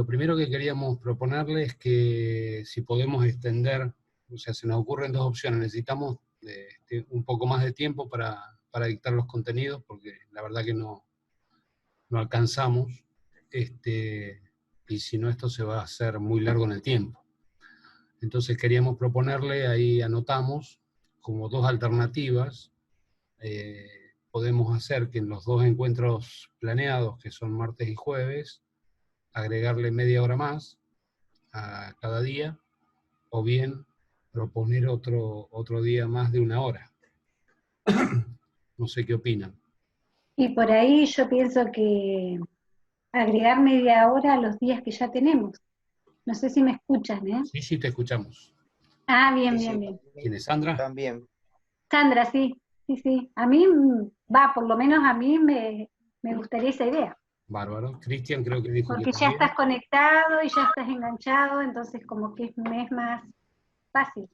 primero que queríamos proponerle es que si podemos extender, o sea, se nos ocurren dos opciones. Necesitamos un poco más de tiempo para dictar los contenidos, porque la verdad que no alcanzamos, y si no esto se va a hacer muy largo en el tiempo. Entonces queríamos proponerle, ahí anotamos, como dos alternativas. Podemos hacer que en los dos encuentros planeados, que son martes y jueves, agregarle media hora más a cada día, o bien proponer otro día más de una hora. No sé qué opinan. Y por ahí yo pienso que agregar media hora a los días que ya tenemos. No sé si me escuchan, ¿eh? Sí, sí, te escuchamos. Ah, bien, Sí, bien, sí, bien. ¿Quién es Sandra? también. Sandra, sí, sí, sí. A mí, por lo menos a mí me gustaría esa idea. Bárbaro. Cristian creo que dijo que Porque ya también. estás conectado y ya estás enganchado, entonces como que me es más fácil.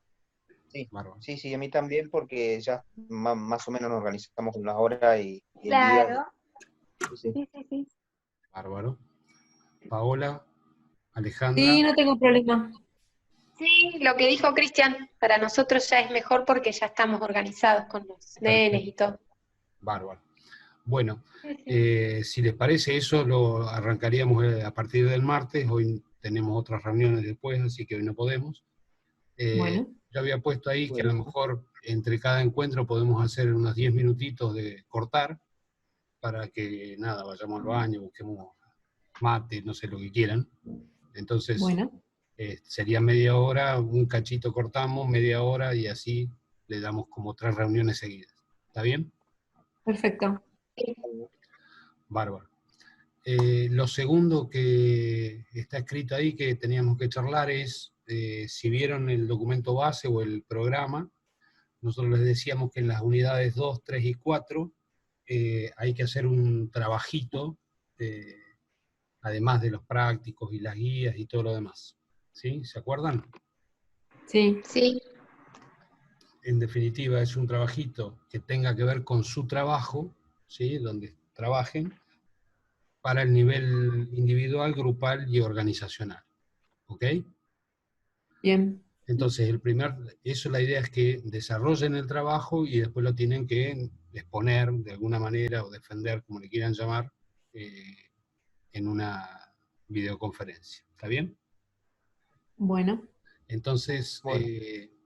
Sí, Bárbaro. sí, sí, a mí también, porque ya más o menos nos organizamos con las horas y el día. Claro, Sí, sí. sí, sí, sí. Bárbaro. Paola, Alejandra. Sí, no tengo problema. Sí, lo que dijo Cristian, para nosotros ya es mejor porque ya estamos organizados con los nenes y todo. Bárbaro. Bueno, Sí, sí. si les parece eso, lo arrancaríamos a partir del martes. Hoy tenemos otras reuniones después, así que hoy no podemos. Bueno, Yo había puesto ahí que a lo Bueno, mejor entre cada encuentro podemos hacer unos 10 minutitos de cortar, para que, nada, vayamos al baño, busquemos mate, no sé, lo que quieran. Entonces, bueno, sería media hora, un cachito cortamos, media hora, y así le damos como 3 reuniones seguidas. ¿Está bien? perfecto. Bárbaro. Lo segundo que está escrito ahí que teníamos que charlar es, si vieron el documento base o el programa, nosotros les decíamos que en las unidades 2, 3 y 4 hay que hacer un trabajito, además de los prácticos y las guías y todo lo demás. ¿Sí? ¿Se acuerdan? Sí, Sí, En definitiva, es un trabajito que tenga que ver con su trabajo, ¿sí? Donde trabajen, para el nivel individual, grupal y organizacional. ¿Ok? bien, Entonces, la idea es que desarrollen el trabajo y después lo tienen que exponer de alguna manera o defender, como le quieran llamar, eh, en una videoconferencia. ¿Está bien? bueno, Entonces, bueno,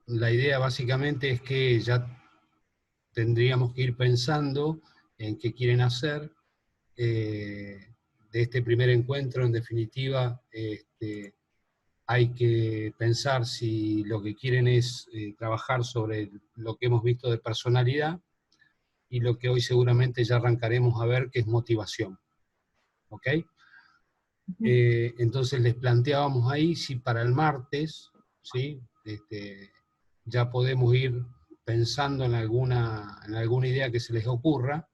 la idea básicamente es que ya tendríamos que ir pensando en qué quieren hacer. De este primer encuentro, en definitiva, hay que pensar si lo que quieren es trabajar sobre lo que hemos visto de personalidad, y lo que hoy seguramente ya arrancaremos a ver, que es motivación. ¿Ok? ujú, Entonces les planteábamos ahí si para el martes, ¿sí? Ya podemos ir pensando en alguna idea que se les ocurra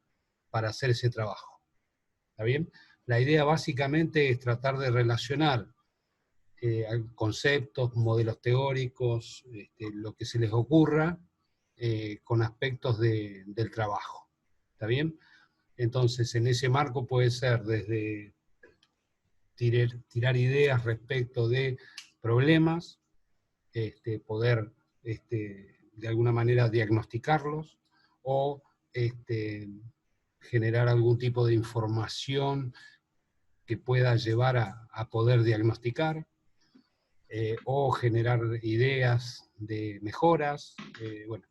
para hacer ese trabajo. ¿Está bien? La idea básicamente es tratar de relacionar conceptos, modelos teóricos, lo que se les ocurra, con aspectos del trabajo. ¿Está bien? Entonces, en ese marco puede ser desde tirar ideas respecto de problemas, poder de alguna manera diagnosticarlos, o generar algún tipo de información que pueda llevar a poder diagnosticar, o generar ideas de mejoras. Bueno,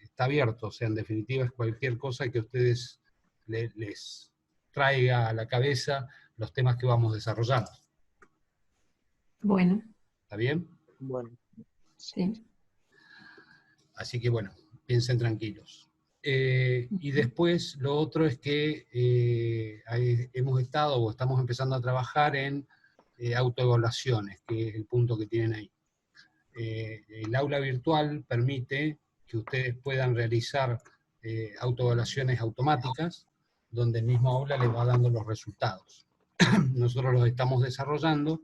está abierto, o sea, en definitiva es cualquier cosa que a ustedes les traiga a la cabeza los temas que vamos desarrollando. bueno, ¿Está bien? bueno. sí. Así que bueno, piensen tranquilos. Y Ujú, después lo otro es que hemos estado o estamos empezando a trabajar en autoevaluaciones, que es el punto que tienen ahí. El aula virtual permite que ustedes puedan realizar autoevaluaciones automáticas, donde el mismo aula les va dando los resultados. Nosotros los estamos desarrollando,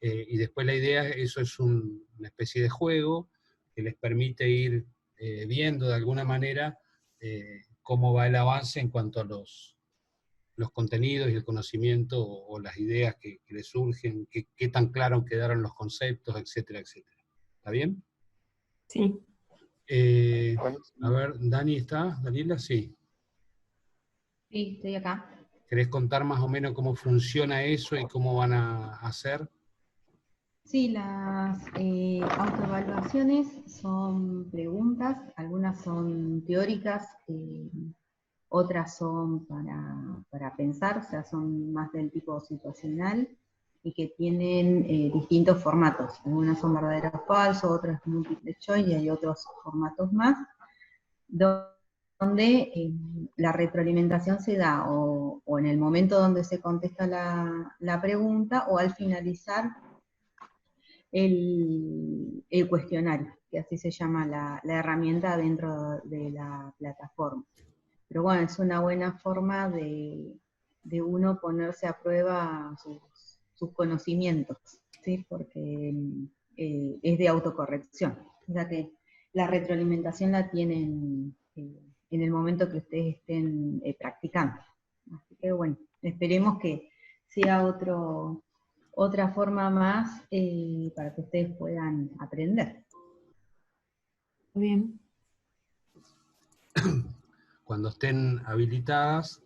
y después la idea, eso es una especie de juego que les permite ir viendo de alguna manera cómo va el avance en cuanto a los contenidos y el conocimiento o las ideas que les surgen, qué tan claros quedaron los conceptos, etcétera, etcétera. ¿Está bien? Sí. A ver, Dani, ¿está? ¿Daniela? Sí. Sí, estoy acá. ¿Querés contar más o menos cómo funciona eso y cómo van a hacer? Sí, las autoevaluaciones son preguntas, algunas son teóricas, otras son para pensar, o sea, son más del tipo situacional y que tienen distintos formatos. Algunas son verdaderos o falsos, otras múltiple choice y hay otros formatos más, donde la retroalimentación se da o en el momento donde se contesta la pregunta o al finalizar el cuestionario, que así se llama la herramienta dentro de la plataforma. Pero bueno, es una buena forma de uno ponerse a prueba sus conocimientos, ¿sí? Porque es de autocorrección. O sea que la retroalimentación la tienen en el momento que ustedes estén practicando. Así que bueno, esperemos que sea otra forma más para que ustedes puedan aprender. Muy bien. Cuando estén habilitadas,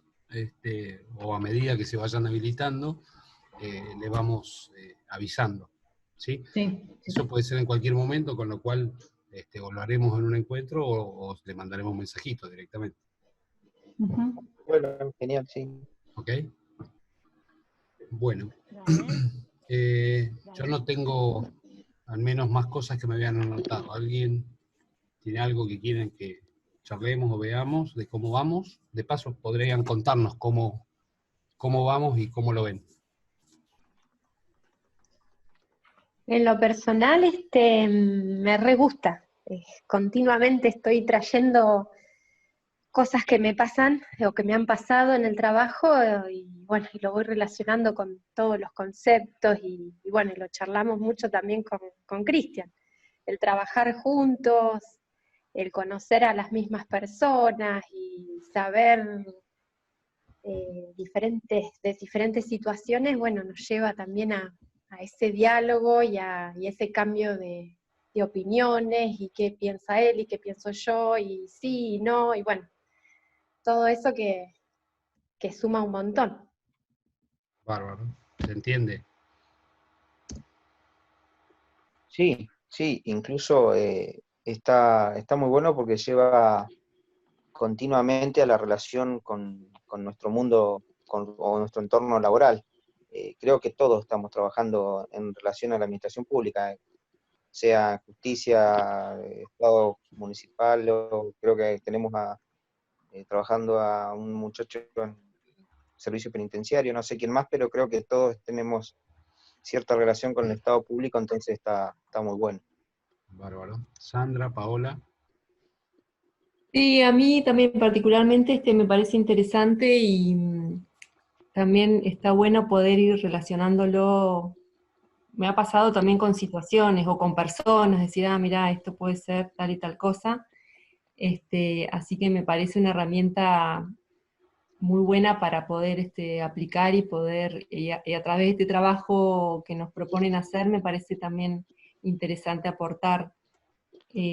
o a medida que se vayan habilitando, le vamos avisando, ¿sí? Sí. Eso puede ser en cualquier momento, con lo cual o lo haremos en un encuentro o le mandaremos un mensajito directamente. Uh-huh. Bueno, genial, sí. ¿Ok? Bueno. Yo no tengo al menos más cosas que me habían anotado. ¿Alguien tiene algo que quieren que charlemos o veamos de cómo vamos? De paso, podrían contarnos cómo vamos y cómo lo ven. En lo personal, me re gusta. Continuamente estoy trayendo cosas que me pasan o que me han pasado en el trabajo y bueno, y lo voy relacionando con todos los conceptos y bueno, y lo charlamos mucho también con Cristian. El trabajar juntos, el conocer a las mismas personas y saber de diferentes situaciones, bueno, nos lleva también a ese diálogo y a ese cambio de opiniones y qué piensa él y qué pienso yo y sí y no, y bueno, todo eso que suma un montón. Bárbaro, ¿se entiende? Sí, sí, incluso está muy bueno porque lleva continuamente a la relación con nuestro mundo o nuestro entorno laboral. Creo que todos estamos trabajando en relación a la administración pública, sea justicia, Estado municipal, o creo que tenemos trabajando a un muchacho en servicio penitenciario, no sé quién más, pero creo que todos tenemos cierta relación con el Estado público, entonces está muy bueno. Bárbaro. Sandra, Paola. Sí, a mí también particularmente me parece interesante y también está bueno poder ir relacionándolo. Me ha pasado también con situaciones o con personas, decir, mira, esto puede ser tal y tal cosa. Así que me parece una herramienta muy buena para poder aplicar y poder, y a través de este trabajo que nos proponen hacer, me parece también interesante aportar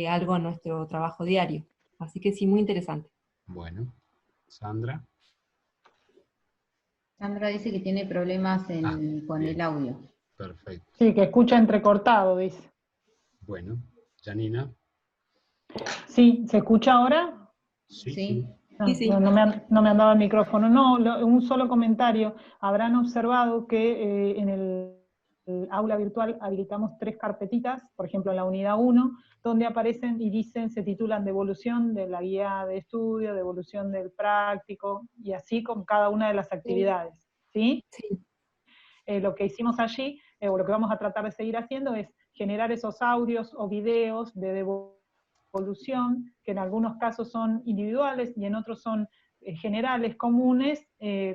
algo a nuestro trabajo diario. Así que sí, muy interesante. Bueno. Sandra. Sandra dice que tiene problemas con bien. el audio. Perfecto. Sí, que escucha entrecortado, dice. Bueno. Janina. Sí, ¿se escucha ahora? Sí. Sí. Sí. No me han dado el micrófono. No, un solo comentario. Habrán observado que en el aula virtual habilitamos 3 carpetitas, por ejemplo en la unidad 1, donde aparecen y dicen, se titulan devolución de la guía de estudio, devolución del práctico, y así con cada una de las actividades. ¿Sí? Sí. Lo que hicimos allí, o lo que vamos a tratar de seguir haciendo, es generar esos audios o videos de devolución, que en algunos casos son individuales y en otros son generales, comunes,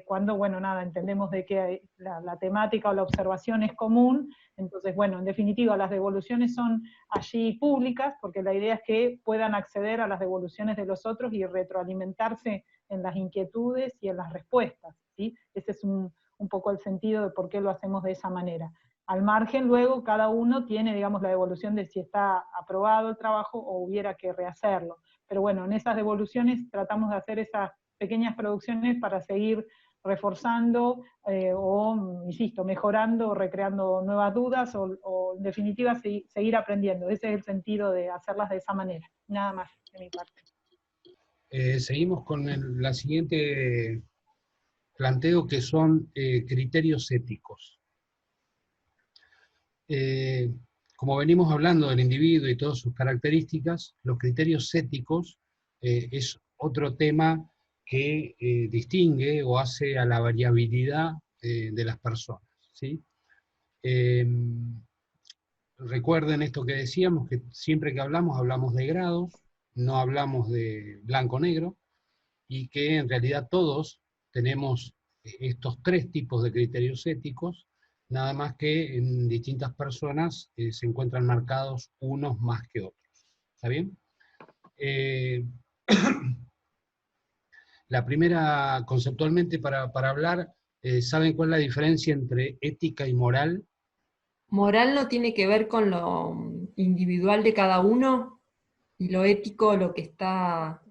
cuando, bueno, nada, entendemos de que la temática o la observación es común. Entonces, bueno, en definitiva, las devoluciones son allí públicas, porque la idea es que puedan acceder a las devoluciones de los otros y retroalimentarse en las inquietudes y en las respuestas, ¿sí? Ese es un poco el sentido de por qué lo hacemos de esa manera. Al margen, luego, cada uno tiene, digamos, la devolución de si está aprobado el trabajo o hubiera que rehacerlo. Pero bueno, en esas devoluciones tratamos de hacer esas pequeñas producciones para seguir reforzando o, insisto, mejorando o recreando nuevas dudas o en definitiva seguir aprendiendo. Ese es el sentido de hacerlas de esa manera. Nada más de mi parte. Seguimos con la siguiente planteo, que son criterios éticos. Como venimos hablando del individuo y todas sus características, los criterios éticos es otro tema que distingue o hace a la variabilidad de las personas, ¿sí? Recuerden esto que decíamos, que siempre que hablamos de grados, no hablamos de blanco-negro, y que en realidad todos tenemos estos tres tipos de criterios éticos, nada más que en distintas personas se encuentran marcados unos más que otros. ¿Está bien? La primera, conceptualmente, para hablar, ¿saben cuál es la diferencia entre ética y moral? Moral no tiene que ver con lo individual de cada uno, y lo ético, lo que está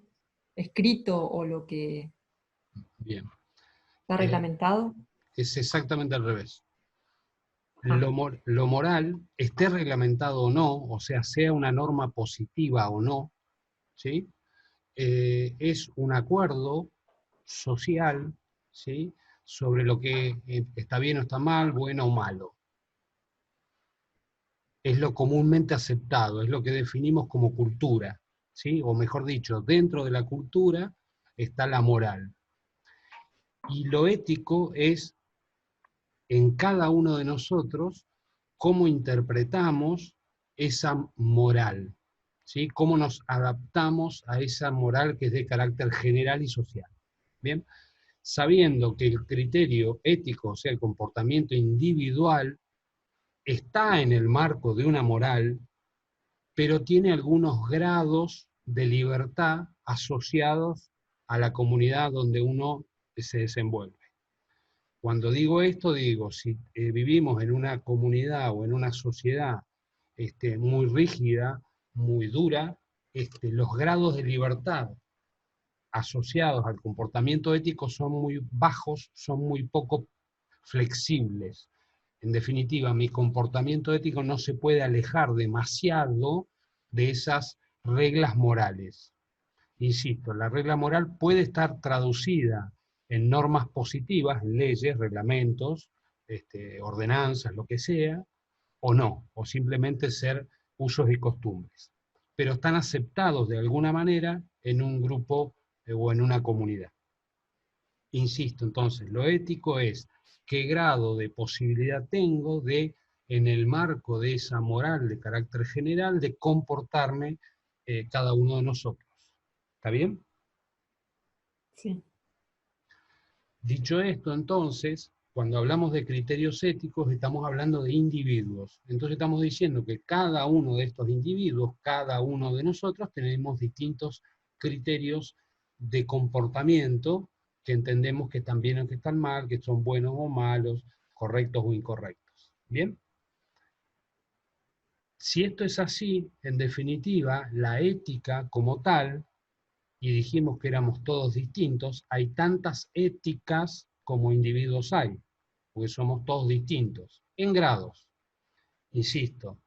escrito o lo que Bien. está reglamentado. Es exactamente al revés. Ah. Lo moral, esté reglamentado o no, o sea una norma positiva o no, ¿sí? Es un acuerdo social, ¿sí?, sobre lo que está bien o está mal, bueno o malo. Es lo comúnmente aceptado, es lo que definimos como cultura, ¿sí? O mejor dicho, dentro de la cultura está la moral. Y lo ético es, en cada uno de nosotros, cómo interpretamos esa moral, ¿sí? Cómo nos adaptamos a esa moral que es de carácter general y social. Bien, sabiendo que el criterio ético, o sea, el comportamiento individual, está en el marco de una moral, pero tiene algunos grados de libertad asociados a la comunidad donde uno se desenvuelve. Cuando digo esto, digo, si vivimos en una comunidad o en una sociedad muy rígida, muy dura, los grados de libertad asociados al comportamiento ético son muy bajos, son muy poco flexibles. En definitiva, mi comportamiento ético no se puede alejar demasiado de esas reglas morales. Insisto, la regla moral puede estar traducida en normas positivas, leyes, reglamentos, ordenanzas, lo que sea, o no, o simplemente ser usos y costumbres. Pero están aceptados de alguna manera en un grupo o en una comunidad. Insisto, entonces, lo ético es qué grado de posibilidad tengo de, en el marco de esa moral de carácter general, de comportarme cada uno de nosotros. ¿Está bien? Sí. Dicho esto, entonces, cuando hablamos de criterios éticos, estamos hablando de individuos. Entonces estamos diciendo que cada uno de estos individuos, cada uno de nosotros, tenemos distintos criterios de comportamiento que entendemos que están bien o que están mal, que son buenos o malos, correctos o incorrectos. ¿Bien? Si esto es así, en definitiva, la ética como tal, y dijimos que éramos todos distintos, hay tantas éticas como individuos hay, porque somos todos distintos, en grados. Insisto,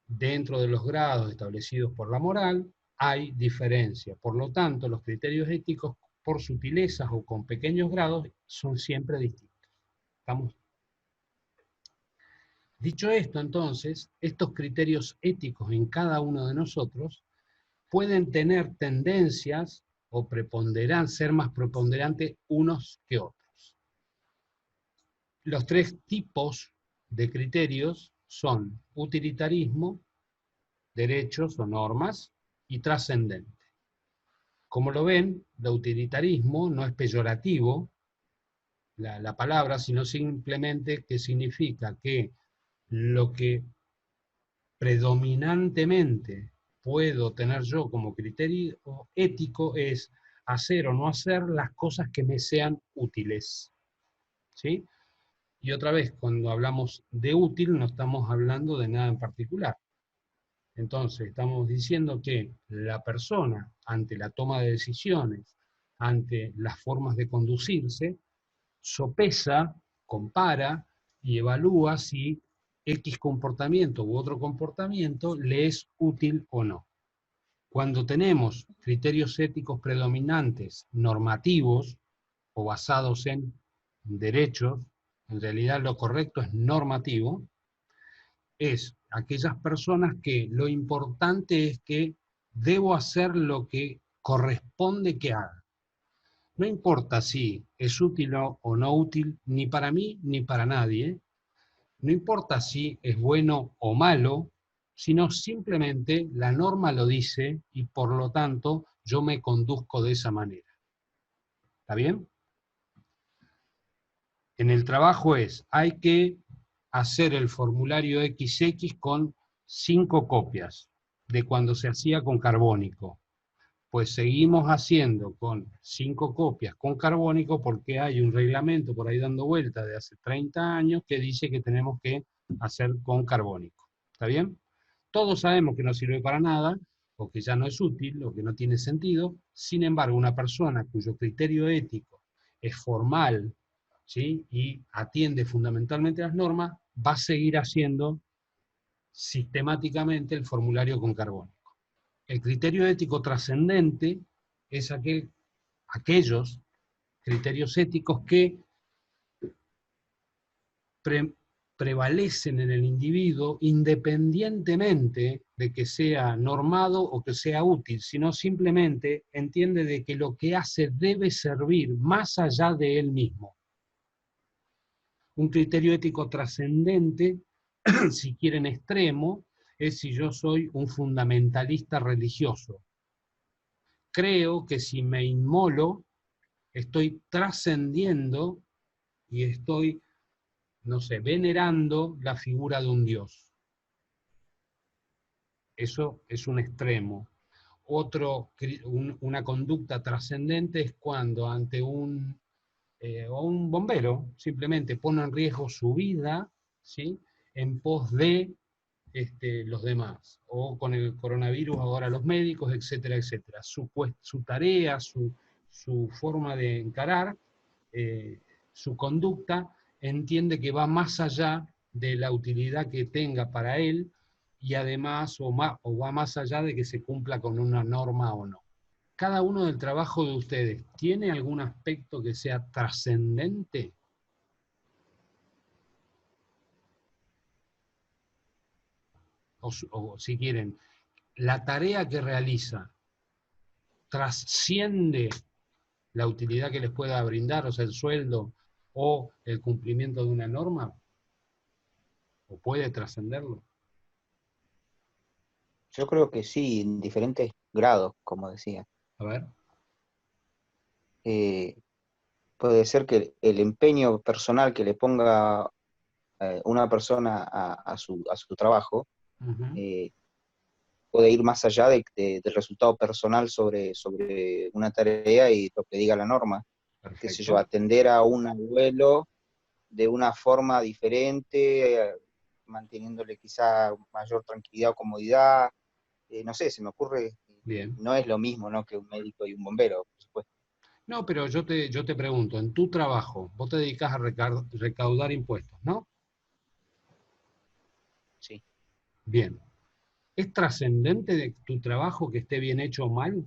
dentro de los grados establecidos por la moral, hay diferencia. Por lo tanto, los criterios éticos, por sutilezas o con pequeños grados, son siempre distintos. ¿Estamos? Dicho esto, entonces, estos criterios éticos en cada uno de nosotros pueden tener tendencias o ser más preponderantes unos que otros. Los tres tipos de criterios son utilitarismo, derechos o normas, y trascendente. Como lo ven, el utilitarismo no es peyorativo, la palabra, sino simplemente que significa que lo que predominantemente puedo tener yo como criterio ético es hacer o no hacer las cosas que me sean útiles. ¿Sí? Y otra vez, cuando hablamos de útil, no estamos hablando de nada en particular. Entonces, estamos diciendo que la persona, ante la toma de decisiones, ante las formas de conducirse, sopesa, compara y evalúa si X comportamiento u otro comportamiento le es útil o no. Cuando tenemos criterios éticos predominantes, normativos, o basados en derechos, en realidad lo correcto es normativo, es aquellas personas que lo importante es que debo hacer lo que corresponde que haga. No importa si es útil o no útil, ni para mí ni para nadie, no importa si es bueno o malo, sino simplemente la norma lo dice y por lo tanto yo me conduzco de esa manera. ¿Está bien? En el trabajo hay que hacer el formulario XX con 5 copias de cuando se hacía con carbónico. Pues seguimos haciendo con 5 copias con carbónico porque hay un reglamento por ahí dando vuelta de hace 30 años que dice que tenemos que hacer con carbónico. ¿Está bien? Todos sabemos que no sirve para nada, o que ya no es útil, o que no tiene sentido. Sin embargo, una persona cuyo criterio ético es formal, ¿sí?, y atiende fundamentalmente las normas, va a seguir haciendo sistemáticamente el formulario con carbónico. El criterio ético trascendente es aquellos criterios éticos que prevalecen en el individuo independientemente de que sea normado o que sea útil, sino simplemente entiende de que lo que hace debe servir más allá de él mismo. Un criterio ético trascendente, si quieren extremo, es si yo soy un fundamentalista religioso. Creo que si me inmolo, estoy trascendiendo y estoy, no sé, venerando la figura de un Dios. Eso es un extremo. Una conducta trascendente es cuando ante un bombero simplemente pone en riesgo su vida, ¿sí?, en pos de los demás, o con el coronavirus ahora los médicos, etcétera, etcétera. Su tarea, su forma de encarar, su conducta, entiende que va más allá de la utilidad que tenga para él, y además, o va más allá de que se cumpla con una norma o no. ¿Cada uno del trabajo de ustedes tiene algún aspecto que sea trascendente? O si quieren, la tarea que realiza trasciende la utilidad que les pueda brindar, o sea, el sueldo o el cumplimiento de una norma, o puede trascenderlo. Yo creo que sí, en diferentes grados, como decía. A ver. Puede ser que el empeño personal que le ponga una persona a su trabajo puede ir más allá del resultado personal sobre una tarea y lo que diga la norma. Perfecto. Qué sé yo, atender a un abuelo de una forma diferente, manteniéndole quizá mayor tranquilidad o comodidad. No sé, se me ocurre. Bien. No es lo mismo, ¿no?, que un médico y un bombero, por supuesto. No, pero yo te pregunto, en tu trabajo, vos te dedicás a recaudar impuestos, ¿no? Sí. Bien. ¿Es trascendente de tu trabajo que esté bien hecho o mal?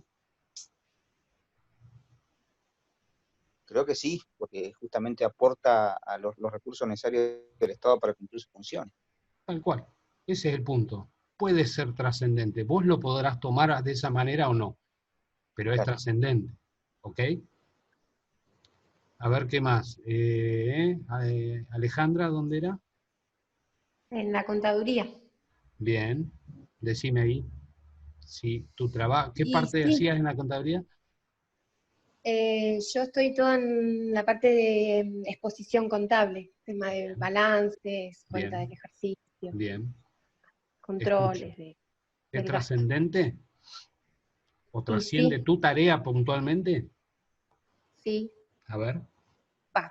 Creo que sí, porque justamente aporta a los recursos necesarios del Estado para cumplir sus funciones. Tal cual. Ese es el punto. Puede ser trascendente. Vos lo podrás tomar de esa manera o no, pero es trascendente. ¿Ok? A ver, ¿qué más? Alejandra, ¿dónde era? En la contaduría. Bien. Decime ahí. Si tu trabajo, ¿qué Y parte sí, hacías en la contaduría? Yo estoy toda en la parte de exposición contable, tema de balances, cuenta del ejercicio, Bien. controles ¿Es del gasto. trascendente? ¿O Y trasciende sí, tu tarea puntualmente? sí, A ver.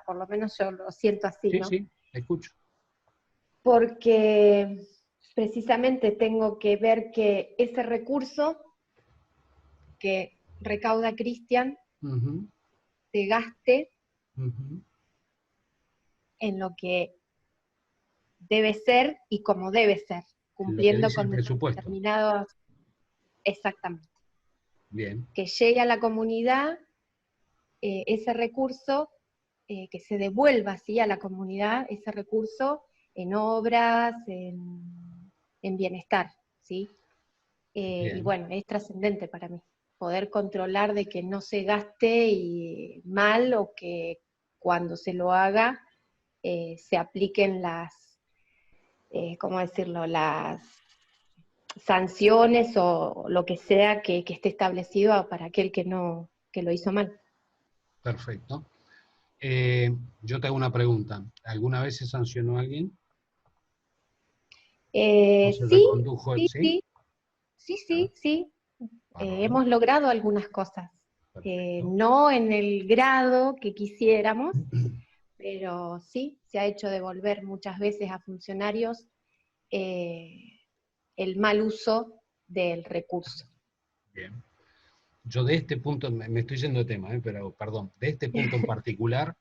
por lo menos yo lo siento así, Sí, ¿no? sí, escucho. Porque precisamente tengo que ver que ese recurso que recauda Cristian Ujú, se gaste ujú. en lo que debe ser y como debe ser, Lo que cumpliendo dice el con presupuesto. determinados, exactamente. Bien. Que llegue a la comunidad ese recurso, que se devuelva ¿sí? a la comunidad ese recurso en obras, en bienestar, ¿sí? Y Bien. bueno, es trascendente para mí, poder controlar de que no se gaste mal o que cuando se lo haga se apliquen las, ¿cómo decirlo?, las sanciones o lo que sea que esté establecido para aquel que lo hizo mal. Perfecto. Yo te hago una pregunta. ¿Alguna vez se sancionó a alguien? ¿O se Sí, recondujo? sí, ¿Sí? sí, sí, sí, sí. Bárbaro. Hemos logrado algunas cosas. Perfecto. No en el grado que quisiéramos, pero sí, se ha hecho devolver muchas veces a funcionarios el mal uso del recurso. Bien. Yo de este punto, me estoy yendo de tema, pero perdón, de este punto en particular,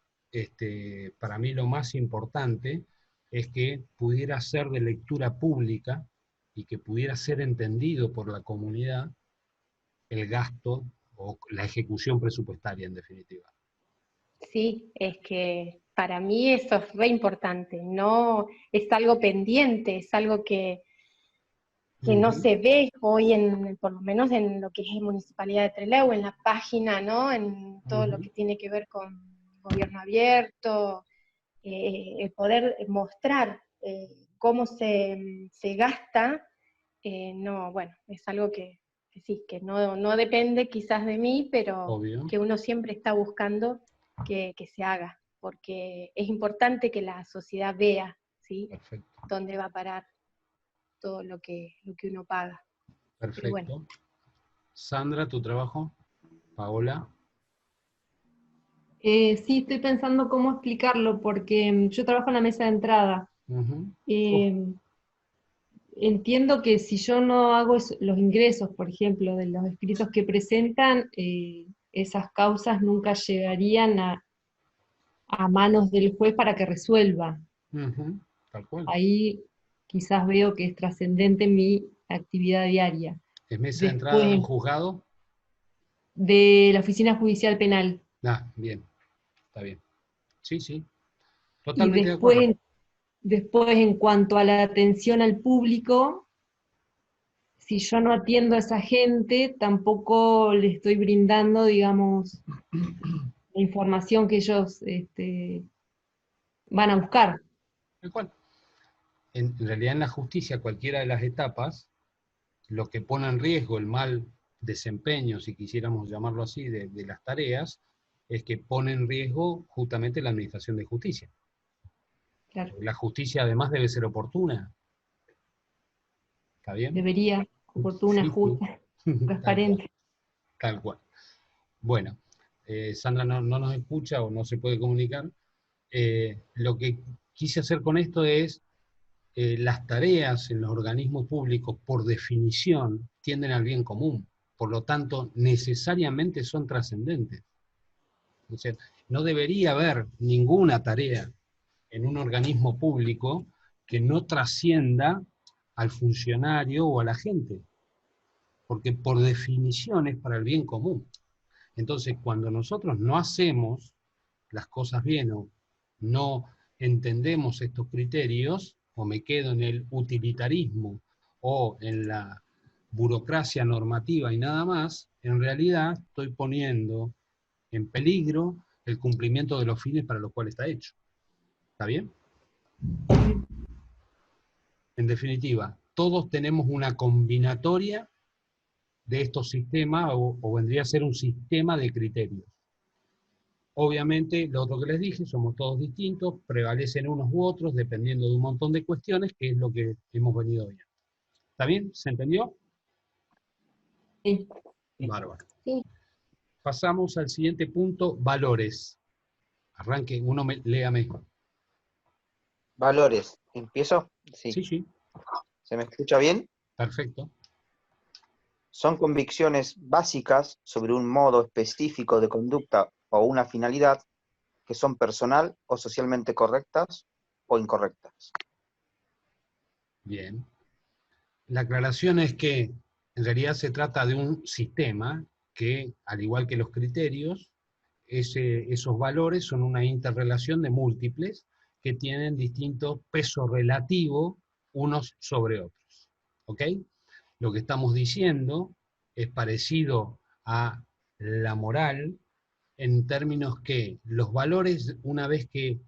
para mí lo más importante es que pudiera ser de lectura pública y que pudiera ser entendido por la comunidad el gasto o la ejecución presupuestaria, en definitiva. Sí, es que para mí eso es re importante, no es algo pendiente, es algo que no se ve hoy, por lo menos en lo que es Municipalidad de Trelew, en la página, ¿no? En todo lo que tiene que ver con gobierno abierto, el poder mostrar cómo se gasta, no, bueno, es algo que sí, que no depende quizás de mí, pero Obvio. que uno siempre está buscando que se haga, porque es importante que la sociedad vea, ¿sí? Perfecto. Dónde va a parar todo lo que uno paga. Pero bueno. Perfecto. Sandra, ¿tu trabajo? Paola. Sí, estoy pensando cómo explicarlo, porque yo trabajo en la mesa de entrada. Uf, Entiendo que si yo no hago los ingresos, por ejemplo, de los escritos que presentan, esas causas nunca llegarían a manos del juez para que resuelva. tal cual. Ahí quizás veo que es trascendente mi actividad diaria. ¿Es mesa de entrada de un Después, juzgado? de la Oficina Judicial Penal. Ah, bien, está bien. Sí, sí, Y totalmente de acuerdo. después, en cuanto a la atención al público, si yo no atiendo a esa gente, tampoco le estoy brindando, digamos, la información que ellos van a buscar. Tal cual. En realidad en la justicia, cualquiera de las etapas, lo que pone en riesgo el mal desempeño, si quisiéramos llamarlo así, de las tareas, es que pone en riesgo justamente la administración de justicia. Claro, La justicia además debe ser oportuna. ¿Está bien? debería, oportuna, Sí, sí. justa, Tal cual, transparente. tal cual. Bueno, Sandra no nos escucha o no se puede comunicar. Lo que quise hacer con esto es, las tareas en los organismos públicos, por definición, tienden al bien común. Por lo tanto, necesariamente son trascendentes. O sea, no debería haber ninguna tarea en un organismo público que no trascienda al funcionario o a la gente, porque por definición es para el bien común. Entonces, cuando nosotros no hacemos las cosas bien o no entendemos estos criterios, o me quedo en el utilitarismo o en la burocracia normativa y nada más, en realidad estoy poniendo en peligro el cumplimiento de los fines para los cuales está hecho. ¿Está bien? En definitiva, todos tenemos una combinatoria de estos sistemas, o vendría a ser un sistema de criterios. Obviamente, lo otro que les dije, somos todos distintos, prevalecen unos u otros, dependiendo de un montón de cuestiones, que es lo que hemos venido viendo. ¿Está bien? ¿Se entendió? Sí. Bárbaro. Sí. Pasamos al siguiente punto, valores. Arranque, léame. Valores. ¿Empiezo? Sí. Sí, sí, ¿Se me escucha bien? perfecto. Son convicciones básicas sobre un modo específico de conducta o una finalidad que son personal o socialmente correctas o incorrectas. Bien. La aclaración es que en realidad se trata de un sistema que, al igual que los criterios, esos valores son una interrelación de múltiples que tienen distinto peso relativo unos sobre otros. ¿Ok? Lo que estamos diciendo es parecido a la moral en términos que los valores, una vez que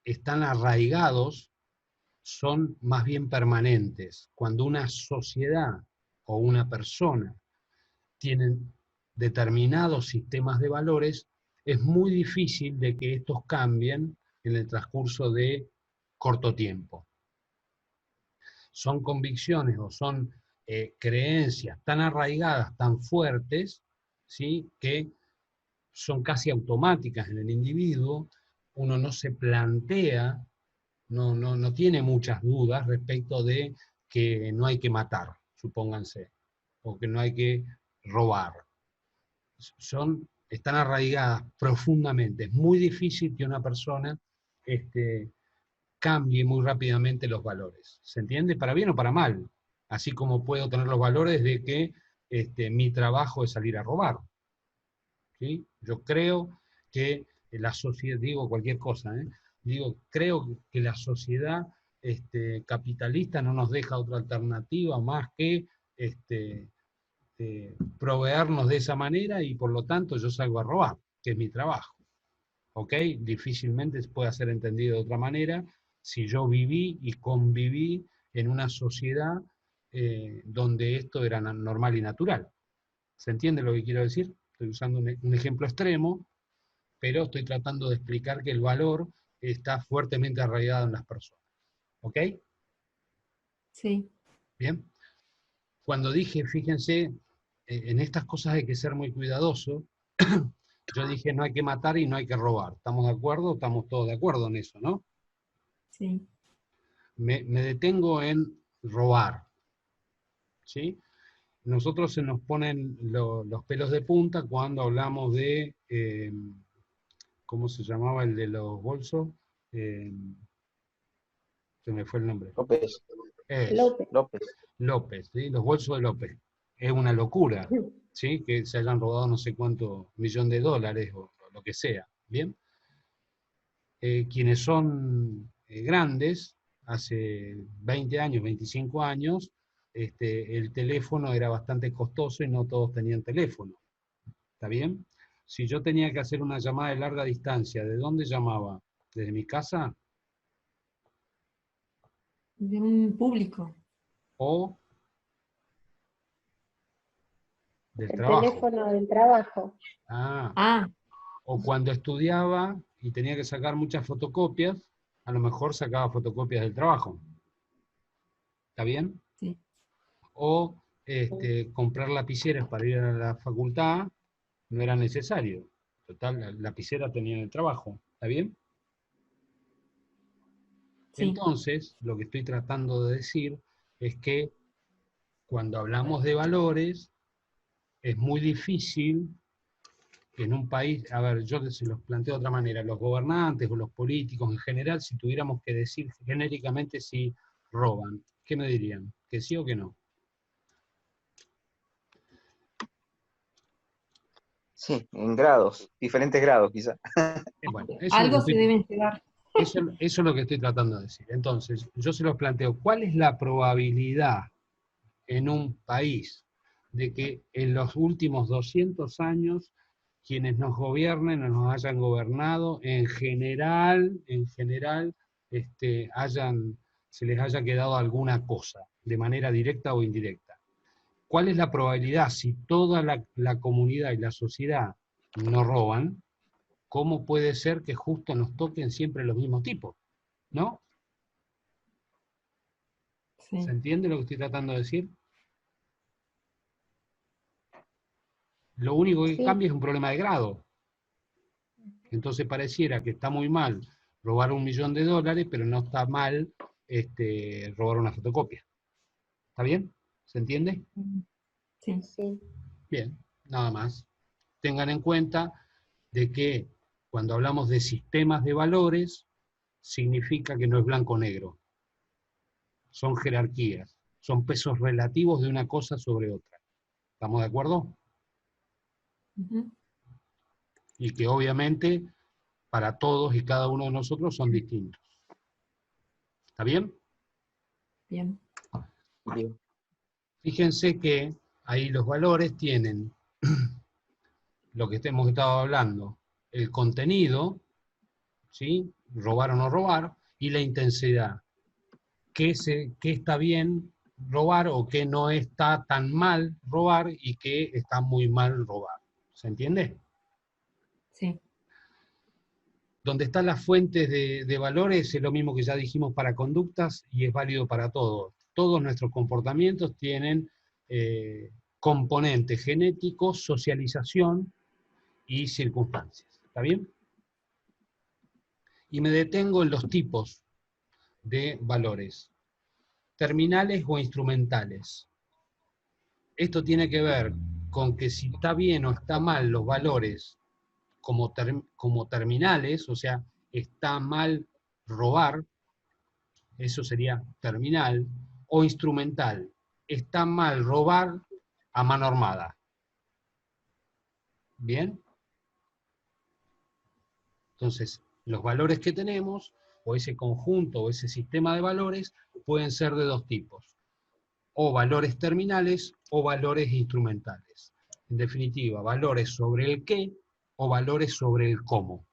están arraigados, son más bien permanentes. Cuando una sociedad o una persona tienen determinados sistemas de valores, es muy difícil de que estos cambien en el transcurso de corto tiempo. Son convicciones o son creencias tan arraigadas, tan fuertes, ¿sí?, que son casi automáticas en el individuo. Uno no se plantea, no tiene muchas dudas respecto de que no hay que matar, supónganse, o que no hay que robar. Están arraigadas profundamente. Es muy difícil que una persona cambie muy rápidamente los valores. ¿Se entiende? Para bien o para mal. Así como puedo tener los valores de que mi trabajo es salir a robar. ¿Sí? Yo creo que la sociedad, digo cualquier cosa, creo que la sociedad capitalista no nos deja otra alternativa más que proveernos de esa manera, y por lo tanto yo salgo a robar, que es mi trabajo. ¿Ok? Difícilmente se puede ser entendido de otra manera si yo viví y conviví en una sociedad donde esto era normal y natural. ¿Se entiende lo que quiero decir? Estoy usando un ejemplo extremo, pero estoy tratando de explicar que el valor está fuertemente arraigado en las personas. ¿Ok? Sí. Bien. Cuando dije, fíjense, en estas cosas hay que ser muy cuidadoso, yo dije no hay que matar y no hay que robar. ¿Estamos de acuerdo? Estamos todos de acuerdo en eso, ¿no? Sí. Me detengo en robar. ¿Sí? Nosotros se nos ponen los pelos de punta cuando hablamos de, ¿cómo se llamaba el de los bolsos? Se me fue el nombre. López. López. López, ¿sí? Los bolsos de López. Es una locura, ¿sí? Que se hayan robado no sé cuánto millón de dólares o lo que sea, ¿bien? Quienes son grandes, hace 20 años, 25 años, el teléfono era bastante costoso y no todos tenían teléfono. ¿Está bien? Si yo tenía que hacer una llamada de larga distancia, ¿de dónde llamaba? ¿Desde mi casa? De un público. ¿O del El trabajo? teléfono del trabajo. Ah, O cuando estudiaba y tenía que sacar muchas fotocopias, a lo mejor sacaba fotocopias del trabajo. ¿Está bien? sí. O comprar lapiceras para ir a la facultad no era necesario. Total, la lapicera tenía en el trabajo. ¿Está bien? Sí. Entonces, lo que estoy tratando de decir es que cuando hablamos de valores, es muy difícil en un país, a ver, yo se los planteo de otra manera, los gobernantes o los políticos en general, si tuviéramos que decir genéricamente si roban, ¿qué me dirían? ¿Que sí o que no? Sí, en grados, diferentes grados quizá. Bueno, eso Algo se deben llevar. eso es lo que estoy tratando de decir. Entonces, yo se los planteo, ¿cuál es la probabilidad en un país de que en los últimos 200 años quienes nos gobiernen o nos hayan gobernado, en general, se les haya quedado alguna cosa, de manera directa o indirecta? ¿Cuál es la probabilidad si toda la comunidad y la sociedad no roban? ¿cómo puede ser que justo nos toquen siempre los mismos tipos? ¿No? Sí. ¿Se entiende lo que estoy tratando de decir? Lo único que Sí. cambia es un problema de grado. Entonces pareciera que está muy mal robar $1 millón, pero no está mal robar una fotocopia. ¿Está bien? ¿Se entiende? Sí. Sí. Bien, nada más. Tengan en cuenta de que cuando hablamos de sistemas de valores, significa que no es blanco o negro. Son jerarquías, son pesos relativos de una cosa sobre otra. ¿Estamos de acuerdo? Ujú. Y que obviamente para todos y cada uno de nosotros son distintos. ¿Está bien? Bien. Bien. Fíjense que ahí los valores tienen lo que hemos estado hablando, el contenido, ¿sí? Robar o no robar, y la intensidad. ¿Qué está bien robar o qué no está tan mal robar y qué está muy mal robar? ¿Se entiende? Sí. Donde están las fuentes de valores es lo mismo que ya dijimos para conductas y es válido para todos. Todos nuestros comportamientos tienen componentes genéticos, socialización y circunstancias. ¿Está bien? Y me detengo en los tipos de valores, terminales o instrumentales. Esto tiene que ver con que si está bien o está mal los valores como terminales, o sea, está mal robar, eso sería terminal, o instrumental, está mal robar a mano armada. ¿Bien? Entonces, los valores que tenemos, o ese conjunto, o ese sistema de valores, pueden ser de dos tipos, o valores terminales, o valores instrumentales. En definitiva, valores sobre el qué, o valores sobre el cómo.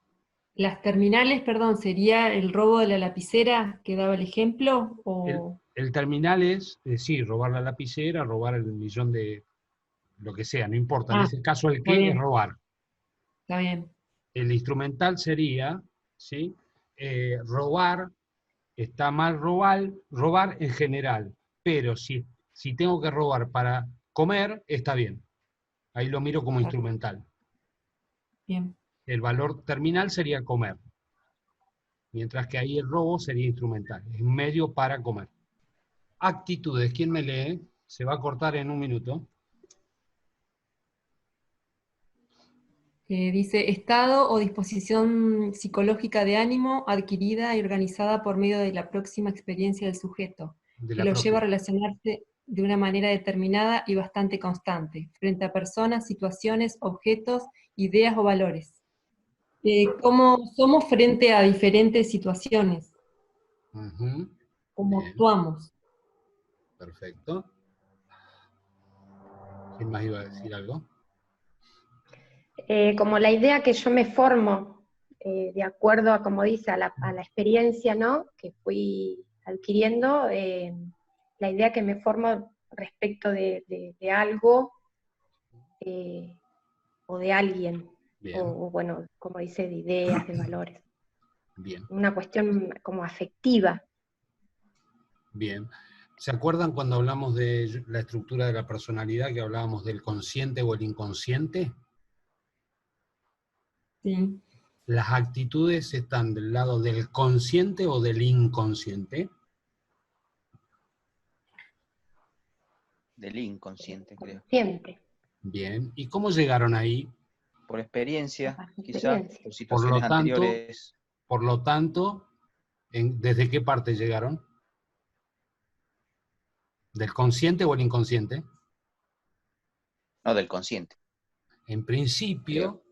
Las terminales, perdón, ¿sería el robo de la lapicera que daba el ejemplo? O... El terminal es, sí, robar la lapicera, robar el $1 millón, lo que sea, no importa. En Ah, ese caso el está qué es bien, robar. está bien. El instrumental sería, ¿sí? Robar, está mal robar en general, pero si tengo que robar para comer, está bien. Ahí lo miro como Claro. instrumental. Bien. El valor terminal sería comer, mientras que ahí el robo sería instrumental, es un medio para comer. Actitudes, ¿quién me lee? Se va a cortar en un minuto. Dice, estado o disposición psicológica de ánimo adquirida y organizada por medio de la próxima experiencia del sujeto, De que la lo lleva a propia. relacionarse de una manera determinada y bastante constante, frente a personas, situaciones, objetos, ideas o valores. ¿Cómo somos frente a diferentes situaciones? Ujú. ¿Cómo Bien, actuamos? perfecto. ¿Quién más iba a decir algo? Como la idea que yo me formo de acuerdo a, como dice, a la experiencia, ¿no?, que fui adquiriendo, la idea que me formo respecto de algo o de alguien, Bien, o bueno, como dice, de ideas, de valores. bien, Una cuestión como afectiva. bien. ¿Se acuerdan cuando hablamos de la estructura de la personalidad, que hablábamos del consciente o el inconsciente? Sí. ¿Las actitudes están del lado del consciente o del inconsciente? Del inconsciente, creo. Consciente. Bien. ¿Y cómo llegaron ahí? Por experiencia, Bajo quizá, experiencia. por Por situaciones lo tanto, anteriores. ¿desde qué parte llegaron? ¿Del consciente o el inconsciente? No, del consciente, En creo. principio,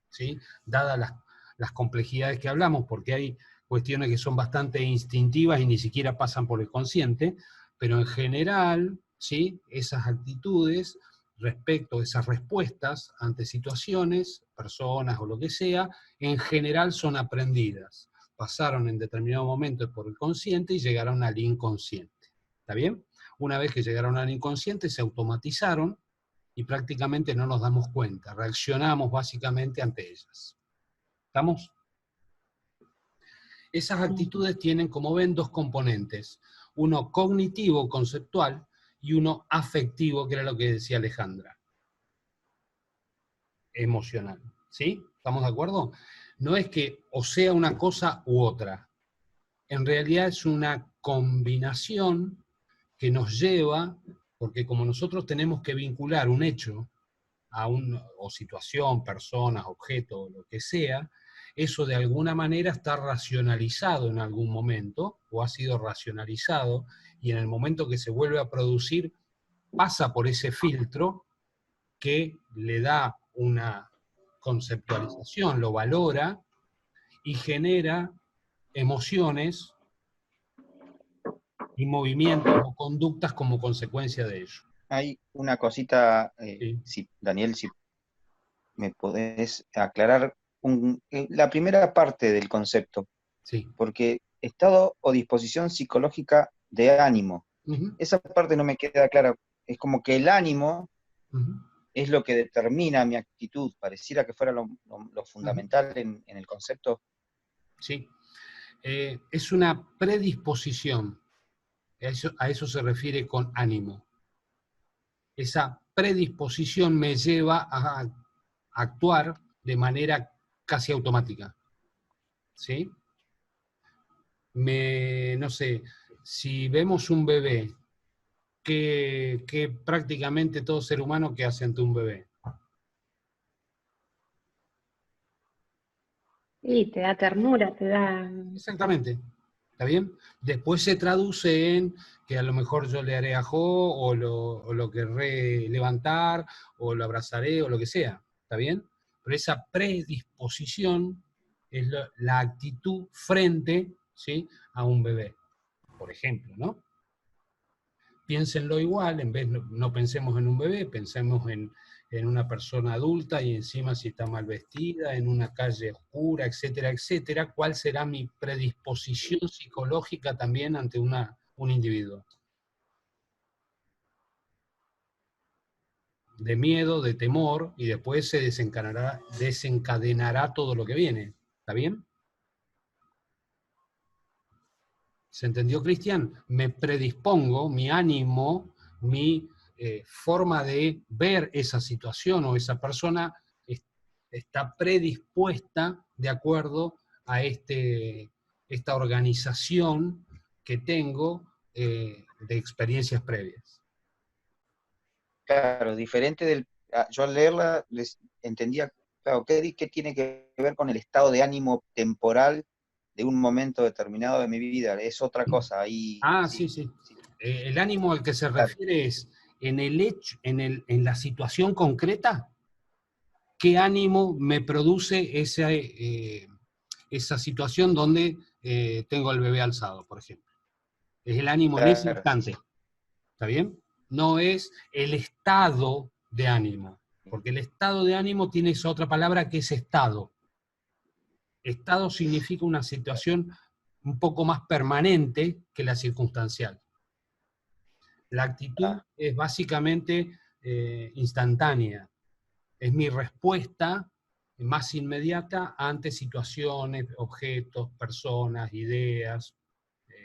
Sí. ¿sí? Dadas las complejidades que hablamos, porque hay cuestiones que son bastante instintivas y ni siquiera pasan por el consciente, pero en general, ¿sí? Esas actitudes respecto a esas respuestas ante situaciones, personas o lo que sea, en general son aprendidas. Pasaron en determinado momento por el consciente y llegaron al inconsciente. ¿Está bien? Una vez que llegaron al inconsciente, se automatizaron, y prácticamente no nos damos cuenta, reaccionamos básicamente ante ellas. ¿Estamos? Esas actitudes tienen, como ven, dos componentes, uno cognitivo, conceptual, y uno afectivo, que era lo que decía Alejandra, emocional. ¿Sí? ¿Estamos de acuerdo? No es que o sea una cosa u otra, en realidad es una combinación que nos lleva, porque como nosotros tenemos que vincular un hecho a o situación, personas, objeto, lo que sea, eso de alguna manera está racionalizado en algún momento, o ha sido racionalizado, y en el momento que se vuelve a producir, pasa por ese filtro que le da una conceptualización, lo valora, y genera emociones y movimientos o conductas como consecuencia de ello. Hay una cosita, Sí. Daniel, si me podés aclarar la primera parte del concepto, Sí. porque estado o disposición psicológica de ánimo, esa parte no me queda clara, es como que el ánimo es lo que determina mi actitud, pareciera que fuera lo fundamental en el concepto. Sí, es una predisposición, a eso se refiere con ánimo. Esa predisposición me lleva a actuar de manera casi automática, ¿sí? No sé, si vemos un bebé, que prácticamente todo ser humano que hace ante un bebé. Y te da ternura, te da... Exactamente, ¿está bien? Después se traduce en que a lo mejor yo le haré ajo, o lo querré levantar, o lo abrazaré, o lo que sea, ¿está bien? Pero esa predisposición es la actitud frente, ¿sí?, a un bebé, por ejemplo, ¿no? Piénsenlo igual, en vez no pensemos en un bebé, pensemos en una persona adulta y encima si está mal vestida, en una calle oscura, etcétera, etcétera. ¿Cuál será mi predisposición psicológica también ante un individuo? De miedo, de temor, y después se desencadenará todo lo que viene. ¿Está bien? ¿Se entendió, Cristian? Me predispongo, mi ánimo, mi forma de ver esa situación o esa persona está predispuesta de acuerdo a esta organización que tengo de experiencias previas. Claro, diferente del... Yo al leerla entendía, claro, ¿qué tiene que ver con el estado de ánimo temporal de un momento determinado de mi vida? Es otra cosa. Ahí, Sí. El ánimo al que se refiere es en el hecho, en la situación concreta, ¿qué ánimo me produce esa situación donde tengo al bebé alzado, por ejemplo? Es el ánimo en ese instante. ¿Está bien? No es el estado de ánimo, porque el estado de ánimo tiene esa otra palabra que es estado. Estado significa una situación un poco más permanente que la circunstancial. La actitud es básicamente instantánea. Es mi respuesta más inmediata ante situaciones, objetos, personas, ideas,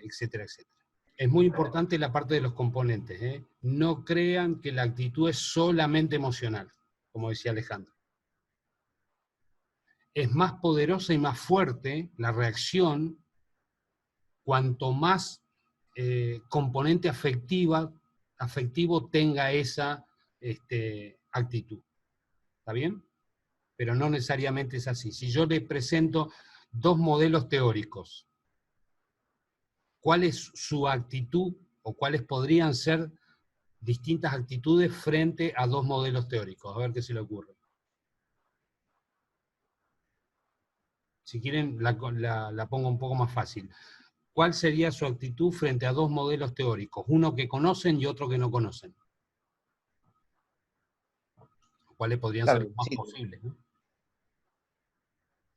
etcétera, etcétera. Es muy importante la parte de los componentes, ¿eh? No crean que la actitud es solamente emocional, como decía Alejandro. Es más poderosa y más fuerte la reacción cuanto más componente afectivo tenga esa actitud. ¿Está bien? Pero no necesariamente es así. Si yo les presento dos modelos teóricos, ¿cuál es su actitud o cuáles podrían ser distintas actitudes frente a dos modelos teóricos? A ver qué se le ocurre. Si quieren, la pongo un poco más fácil. ¿Cuál sería su actitud frente a dos modelos teóricos? Uno que conocen y otro que no conocen. ¿Cuáles podrían ser los más posibles, ¿no?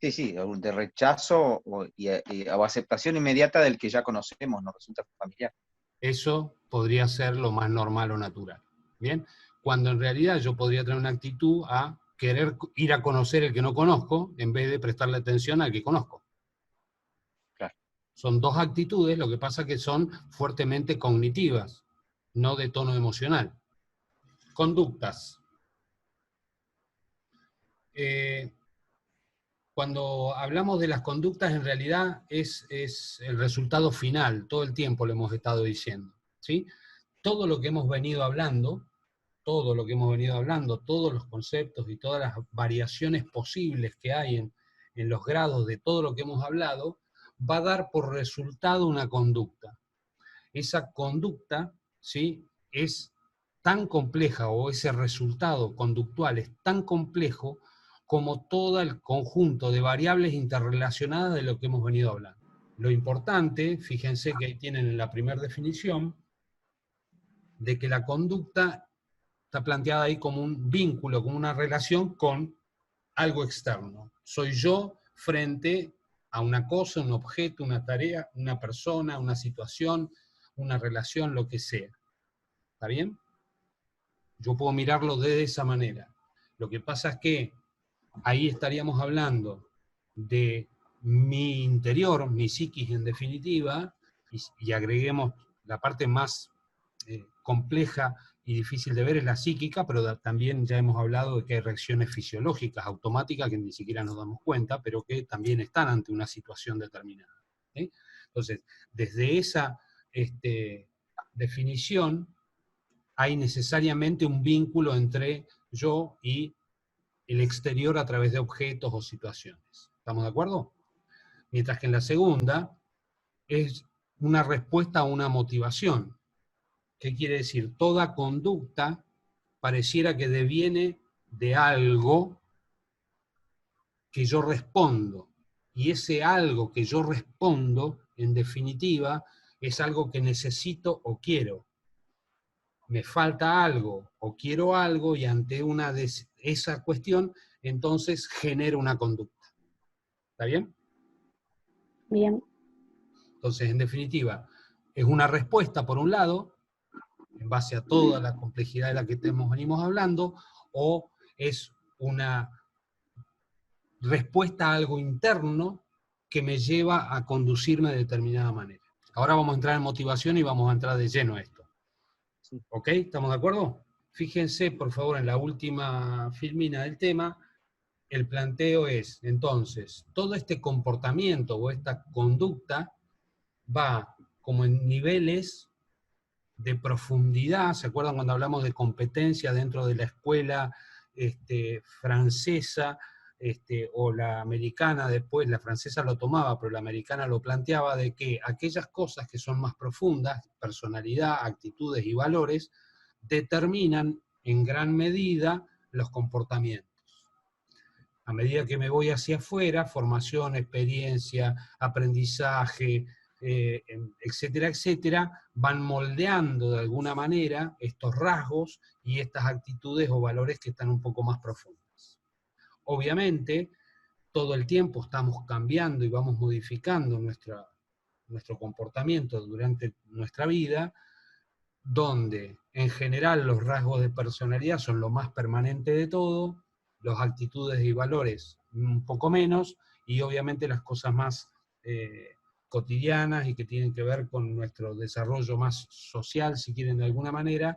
Sí, de rechazo o aceptación inmediata del que ya conocemos, nos resulta familiar. Eso podría ser lo más normal o natural. ¿Bien? cuando en realidad yo podría tener una actitud a querer ir a conocer el que no conozco, en vez de prestarle atención al que conozco. Claro. Son dos actitudes, lo que pasa que son fuertemente cognitivas, no de tono emocional. Conductas. Cuando hablamos de las conductas, en realidad es el resultado final, todo el tiempo lo hemos estado diciendo, ¿sí? Todo lo que hemos venido hablando, todos los conceptos y todas las variaciones posibles que hay en los grados de todo lo que hemos hablado, va a dar por resultado una conducta. Esa conducta, ¿sí?, es tan compleja, o ese resultado conductual es tan complejo como todo el conjunto de variables interrelacionadas de lo que hemos venido hablando. Lo importante, fíjense que ahí tienen en la primera definición, de que la conducta está planteada ahí como un vínculo, como una relación con algo externo. Soy yo frente a una cosa, un objeto, una tarea, una persona, una situación, una relación, lo que sea. ¿Está bien? Yo puedo mirarlo de esa manera. Lo que pasa es que ahí estaríamos hablando de mi interior, mi psiquis en definitiva, y agreguemos la parte más compleja y difícil de ver es la psíquica, pero también ya hemos hablado de que hay reacciones fisiológicas, automáticas, que ni siquiera nos damos cuenta, pero que también están ante una situación determinada, ¿sí? Entonces, desde esa definición, hay necesariamente un vínculo entre yo y el exterior a través de objetos o situaciones. ¿Estamos de acuerdo? Mientras que en la segunda es una respuesta a una motivación. ¿Qué quiere decir? Toda conducta pareciera que deviene de algo que yo respondo. Y ese algo que yo respondo, en definitiva, es algo que necesito o quiero. Me falta algo o quiero algo, y ante esa cuestión, entonces genero una conducta. ¿Está bien? Bien. Entonces, en definitiva, es una respuesta, por un lado, en base a toda la complejidad de la que venimos hablando, o es una respuesta a algo interno que me lleva a conducirme de determinada manera. Ahora vamos a entrar en motivación y vamos a entrar de lleno a esto. ¿Ok? ¿Estamos de acuerdo? Fíjense, por favor, en la última filmina del tema, el planteo es, entonces, todo este comportamiento o esta conducta va como en niveles de profundidad. ¿Se acuerdan cuando hablamos de competencia dentro de la escuela francesa o la americana? Después la francesa lo tomaba, pero la americana lo planteaba, de que aquellas cosas que son más profundas, personalidad, actitudes y valores, determinan en gran medida los comportamientos. A medida que me voy hacia afuera, formación, experiencia, aprendizaje, etcétera, etcétera, van moldeando de alguna manera estos rasgos y estas actitudes o valores que están un poco más profundas. Obviamente, todo el tiempo estamos cambiando y vamos modificando nuestro comportamiento durante nuestra vida, donde en general los rasgos de personalidad son lo más permanente de todo, las actitudes y valores un poco menos, y obviamente las cosas más cotidianas y que tienen que ver con nuestro desarrollo más social, si quieren de alguna manera,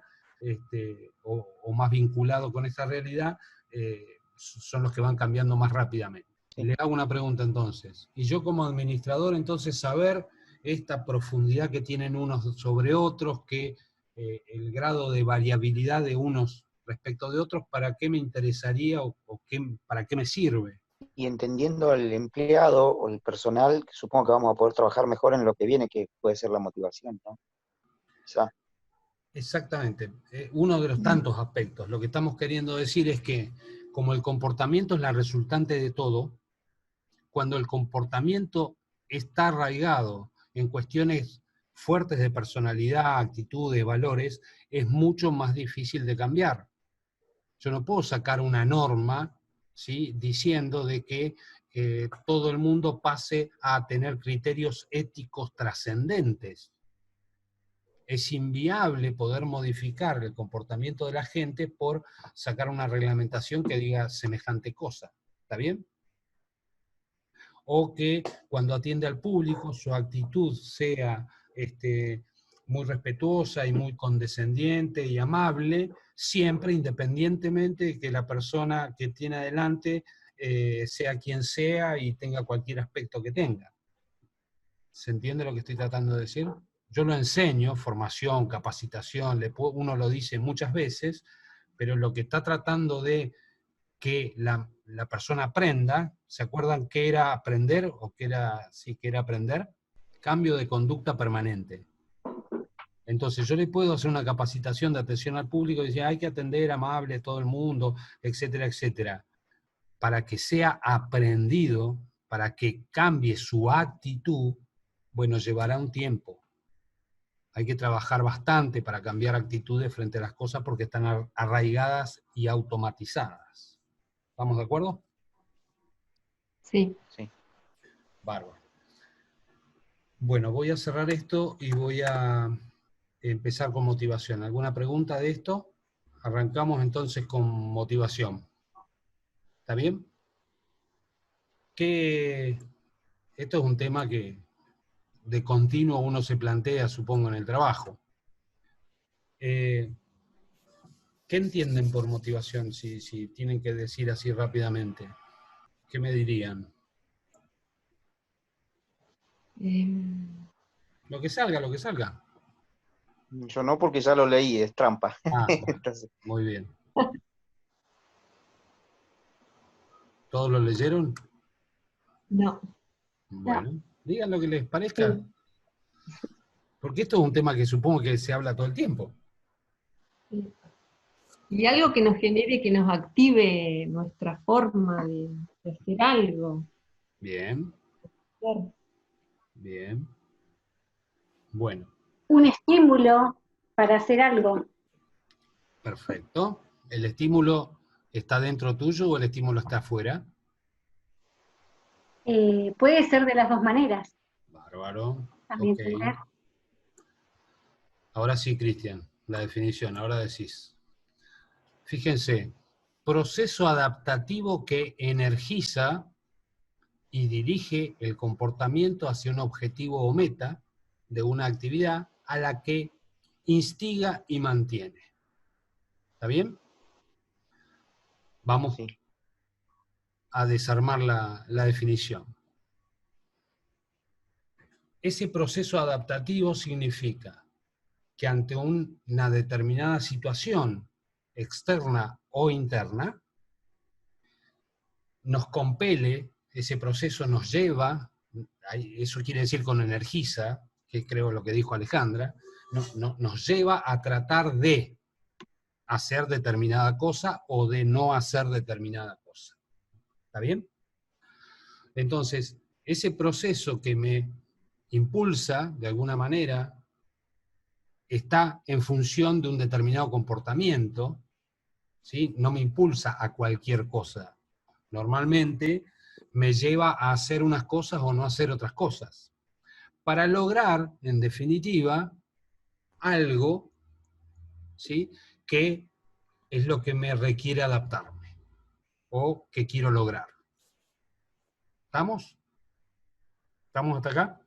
o más vinculado con esta realidad, son los que van cambiando más rápidamente. Sí. Le hago una pregunta entonces, y yo como administrador entonces saber esta profundidad que tienen unos sobre otros, que el grado de variabilidad de unos respecto de otros, ¿para qué me interesaría o para qué me sirve? Y entendiendo al empleado o el personal, supongo que vamos a poder trabajar mejor en lo que viene, que puede ser la motivación, ¿no? Quizá. Exactamente. Uno de los tantos aspectos. Lo que estamos queriendo decir es que, como el comportamiento es la resultante de todo, cuando el comportamiento está arraigado en cuestiones fuertes de personalidad, actitudes, valores, es mucho más difícil de cambiar. Yo no puedo sacar una norma, ¿sí?, diciendo de que todo el mundo pase a tener criterios éticos trascendentes. es inviable poder modificar el comportamiento de la gente por sacar una reglamentación que diga semejante cosa. ¿Está bien? O que cuando atiende al público su actitud sea muy respetuosa y muy condescendiente y amable, siempre independientemente de que la persona que tiene adelante sea quien sea y tenga cualquier aspecto que tenga. ¿Se entiende lo que estoy tratando de decir? Yo lo enseño, formación, capacitación, uno lo dice muchas veces, pero lo que está tratando de que la persona aprenda, ¿se acuerdan qué era aprender? ¿O qué era, sí, qué era aprender? Cambio de conducta permanente. Entonces yo le puedo hacer una capacitación de atención al público y decir, hay que atender amable a todo el mundo, etcétera, etcétera. Para que sea aprendido, para que cambie su actitud, bueno, llevará un tiempo. Hay que trabajar bastante para cambiar actitudes frente a las cosas porque están arraigadas y automatizadas. ¿Estamos de acuerdo? Sí. Sí. Bárbaro. Bueno, voy a cerrar esto y voy a empezar con motivación. ¿Alguna pregunta de esto? Arrancamos entonces con motivación. ¿Está bien? Esto es un tema que de continuo uno se plantea, supongo, en el trabajo. ¿Qué entienden por motivación? Si tienen que decir así rápidamente. ¿Qué me dirían? Lo que salga, lo que salga. Yo no, porque ya lo leí, es trampa. Ah, bueno, Entonces, muy bien. ¿Todos lo leyeron? No. Bueno, digan lo que les parezca. Porque esto es un tema que supongo que se habla todo el tiempo. Y algo que nos genere, que nos active nuestra forma de hacer algo. Bien. Bien. Bueno. Un estímulo para hacer algo. Perfecto. ¿El estímulo está dentro tuyo o el estímulo está afuera? Puede ser de las dos maneras. Bárbaro. También Ok. tener. Ahora sí, Cristian, la definición, ahora decís. Fíjense, proceso adaptativo que energiza y dirige el comportamiento hacia un objetivo o meta de una actividad a la que instiga y mantiene. ¿Está bien? Vamos sí. a desarmar la definición. Ese proceso adaptativo significa que ante una determinada situación externa o interna, nos compele, ese proceso nos lleva, eso quiere decir con energiza, que creo lo que dijo Alejandra, nos lleva a tratar de hacer determinada cosa o de no hacer determinada cosa. ¿Está bien? Entonces, ese proceso que me impulsa, de alguna manera, está en función de un determinado comportamiento, ¿sí? No me impulsa a cualquier cosa. Normalmente me lleva a hacer unas cosas o no hacer otras cosas. Para lograr, en definitiva, algo, ¿sí? Que es lo que me requiere adaptarme o que quiero lograr. ¿Estamos? ¿Estamos hasta acá?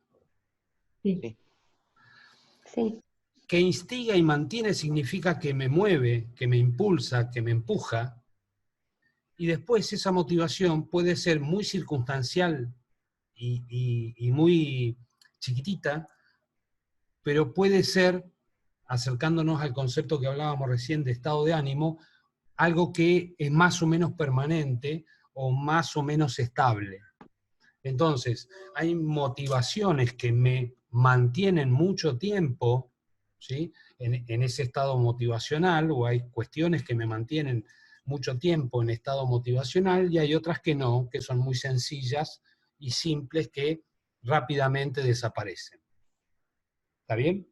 Sí. Sí. Que instiga y mantiene significa que me mueve, que me impulsa, que me empuja, y después esa motivación puede ser muy circunstancial y muy chiquitita, pero puede ser, acercándonos al concepto que hablábamos recién de estado de ánimo, algo que es más o menos permanente o más o menos estable. Entonces, hay motivaciones que me mantienen mucho tiempo, ¿sí? en ese estado motivacional, o hay cuestiones que me mantienen mucho tiempo en estado motivacional, y hay otras que no, que son muy sencillas y simples, que rápidamente desaparecen. ¿Está bien?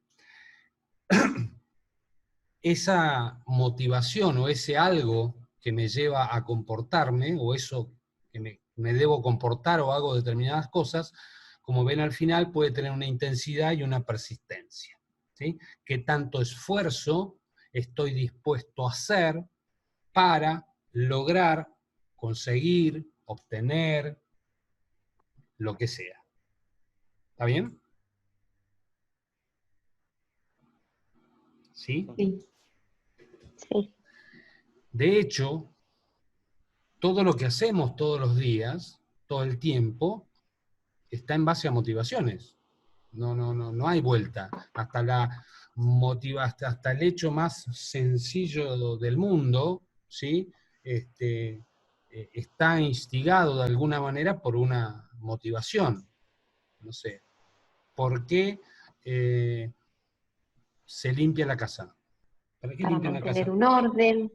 Esa motivación o ese algo que me lleva a comportarme, o eso que me debo comportar o hago determinadas cosas, como ven al final, puede tener una intensidad y una persistencia. ¿sí? ¿Qué tanto esfuerzo estoy dispuesto a hacer para lograr, conseguir, obtener, lo que sea? ¿Está bien? ¿Sí? Sí. Sí. De hecho, todo lo que hacemos todos los días, todo el tiempo, está en base a motivaciones. No hay vuelta. Hasta el hecho más sencillo del mundo, ¿sí? Está instigado de alguna manera por una motivación. No sé, ¿por qué se limpia la casa? ¿Para qué Para limpian la mantener casa? un orden,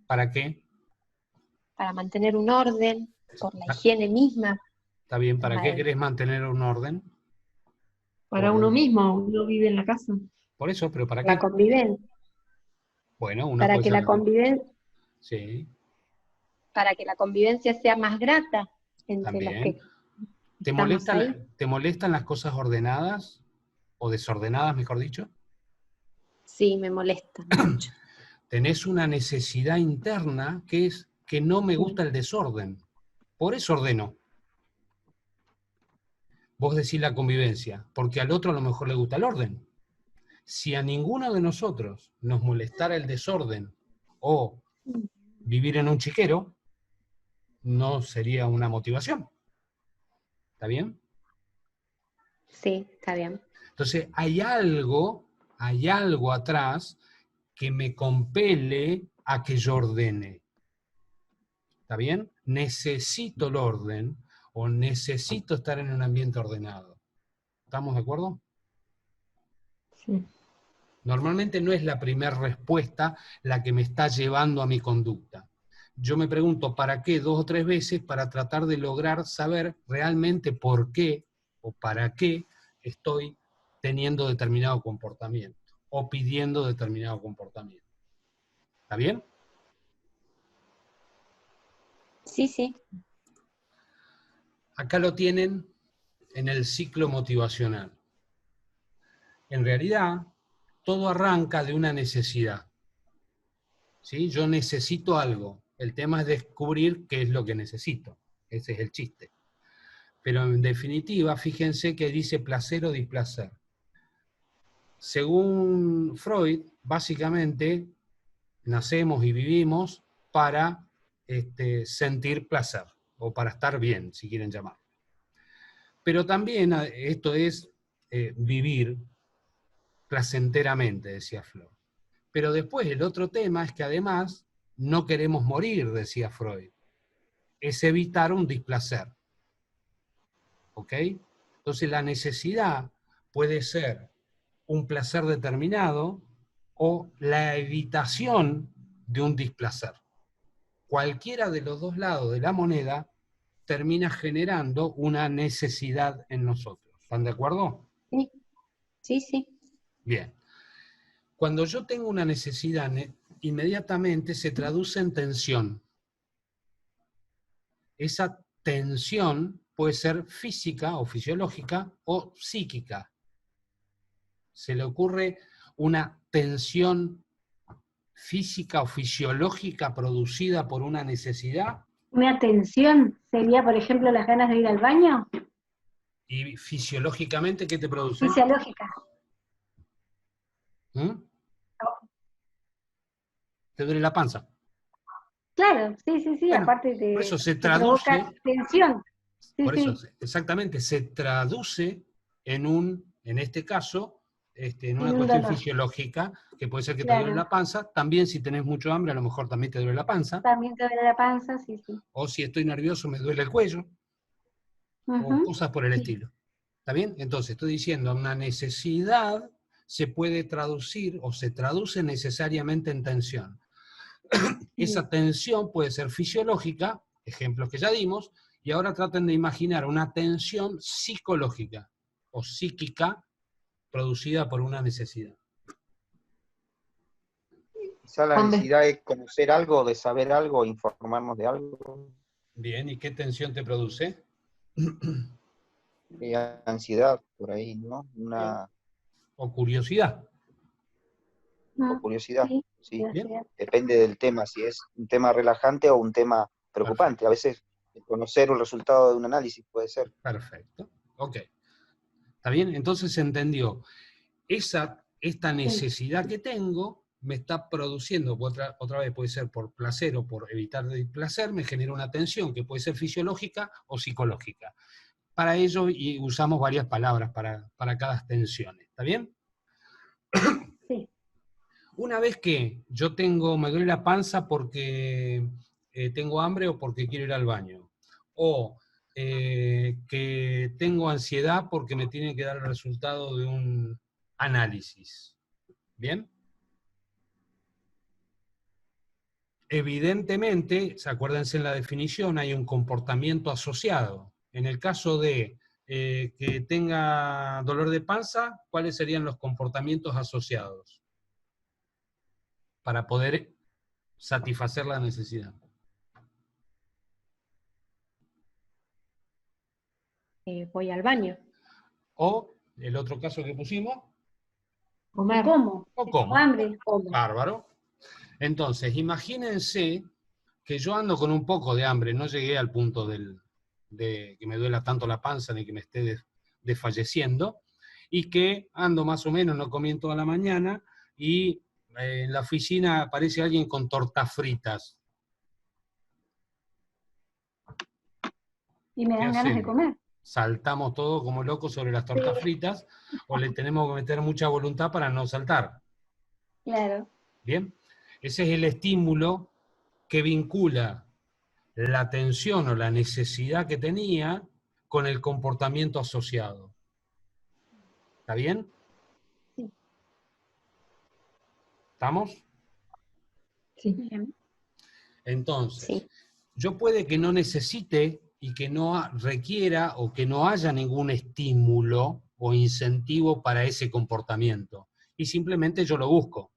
¿Para qué? para mantener un orden, por la Está, higiene misma. está bien, ¿para qué Para, querés mantener un orden? Para uno mismo, uno vive en la casa. Por eso, pero ¿para la qué? convivencia, Bueno, una para puede que ser la convivencia, Sí, para que la convivencia sea más grata entre los también. que ¿Te estamos ahí. te molestan las cosas ordenadas? O desordenadas, mejor dicho. Sí, me molestan mucho. Tenés una necesidad interna que es que no me gusta el desorden. Por eso ordeno. Vos decís la convivencia, porque al otro a lo mejor le gusta el orden. Si a ninguno de nosotros nos molestara el desorden o vivir en un chiquero, no sería una motivación. ¿Está bien? Sí, está bien. Entonces hay algo atrás que me compele a que yo ordene. ¿Está bien? Necesito el orden o necesito estar en un ambiente ordenado. ¿Estamos de acuerdo? Sí. Normalmente no es la primera respuesta la que me está llevando a mi conducta. Yo me pregunto, ¿para qué? 2 o 3 veces para tratar de lograr saber realmente por qué o para qué estoy teniendo determinado comportamiento o pidiendo determinado comportamiento. ¿Está bien? Sí, sí. Acá lo tienen en el ciclo motivacional. En realidad, todo arranca de una necesidad. ¿Sí? Yo necesito algo. El tema es descubrir qué es lo que necesito. Ese es el chiste. Pero en definitiva, fíjense que dice placer o displacer. Según Freud, básicamente, nacemos y vivimos para sentir placer, o para estar bien, si quieren llamarlo. Pero también esto es vivir placenteramente, decía Flor. Pero después el otro tema es que además no queremos morir, decía Freud. Es evitar un displacer. ¿Ok? Entonces la necesidad puede ser un placer determinado o la evitación de un displacer. Cualquiera de los dos lados de la moneda termina generando una necesidad en nosotros. ¿Están de acuerdo? Sí, sí, sí. Bien. Cuando yo tengo una necesidad, inmediatamente se traduce en tensión. Esa tensión puede ser física o fisiológica o psíquica. ¿Se le ocurre una tensión física o fisiológica producida por una necesidad? Una tensión sería, por ejemplo, las ganas de ir al baño. ¿Y fisiológicamente qué te produce? Fisiológica. ¿Mm? ¿Te duele la panza? Claro, sí, sí, sí, Bueno, aparte por eso se te provoca traduce, tensión. Sí, por eso sí, exactamente se traduce en este caso, en una en un cuestión dolor. fisiológica, que puede ser que te duele Claro, la panza, también si tenés mucho hambre, a lo mejor también te duele la panza, también te duele la panza, sí, sí. o si estoy nervioso me duele el cuello, o Ujú, cosas por el sí. estilo. ¿Está bien? Entonces, estoy diciendo, una necesidad se puede traducir o se traduce necesariamente en tensión. Esa tensión puede ser fisiológica, ejemplos que ya dimos, y ahora traten de imaginar una tensión psicológica o psíquica producida por una necesidad. Quizá la Juan, necesidad de conocer algo, de saber algo, informarnos de algo. Bien, ¿y qué tensión te produce? Ansiedad por ahí, ¿no? Una o curiosidad. O curiosidad, Sí, sí. curiosidad. Depende del tema, si es un tema relajante o un tema preocupante. A veces conocer un resultado de un análisis puede ser. Perfecto. Ok. ¿Está bien? Entonces se entendió. Esta necesidad que tengo me está produciendo, otra vez puede ser por placer o por evitar el placer, me genera una tensión que puede ser fisiológica o psicológica. Para ello y usamos varias palabras para cada tensión. ¿Está bien? Sí. Una vez que yo me duele la panza porque tengo hambre o porque quiero ir al baño, o que tengo ansiedad porque me tiene que dar el resultado de un análisis. ¿Bien? Evidentemente, acuérdense en la definición, hay un comportamiento asociado. En el caso de que tenga dolor de panza, ¿cuáles serían los comportamientos asociados para poder satisfacer la necesidad? Voy al baño. O, el otro caso que pusimos, Comer. ¿Cómo? o como. Hambre. Bárbaro. Entonces, imagínense que yo ando con un poco de hambre, no llegué al punto de que me duela tanto la panza ni que me esté desfalleciendo, y que ando más o menos, no comí en toda la mañana, y en la oficina aparece alguien con tortas fritas. Y me dan ganas de comer. ¿Saltamos todos como locos sobre las tortas fritas o le tenemos que meter mucha voluntad para no saltar? Claro. ¿Bien? Ese es el estímulo que vincula la tensión o la necesidad que tenía con el comportamiento asociado. ¿Está bien? Sí. ¿Estamos? Sí. Bien. Entonces, Sí. yo puede que no necesite y que no requiera o que no haya ningún estímulo o incentivo para ese comportamiento. Y simplemente yo lo busco.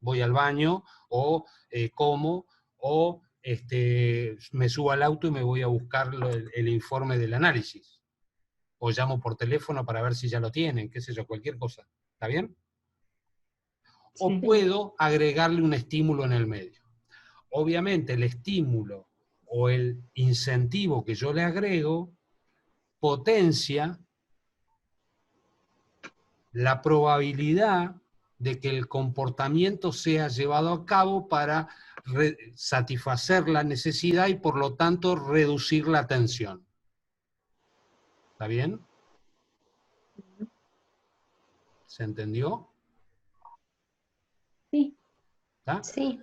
Voy al baño o como o me subo al auto y me voy a buscar el informe del análisis. O llamo por teléfono para ver si ya lo tienen, qué sé yo, cualquier cosa. ¿Está bien? O Sí. puedo agregarle un estímulo en el medio. Obviamente el estímulo o el incentivo que yo le agrego potencia la probabilidad de que el comportamiento sea llevado a cabo para satisfacer la necesidad y por lo tanto reducir la tensión. ¿Está bien? ¿Se entendió? Sí. ¿Está? Sí.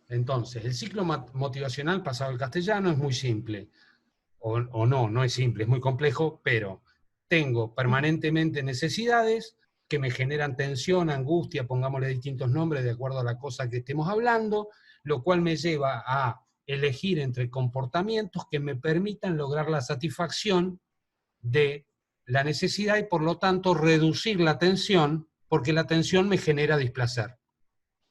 Entonces, el ciclo motivacional pasado al castellano es muy simple. O no es simple, es muy complejo, pero tengo permanentemente necesidades que me generan tensión, angustia, pongámosle distintos nombres de acuerdo a la cosa que estemos hablando, lo cual me lleva a elegir entre comportamientos que me permitan lograr la satisfacción de la necesidad y por lo tanto reducir la tensión, porque la tensión me genera displacer.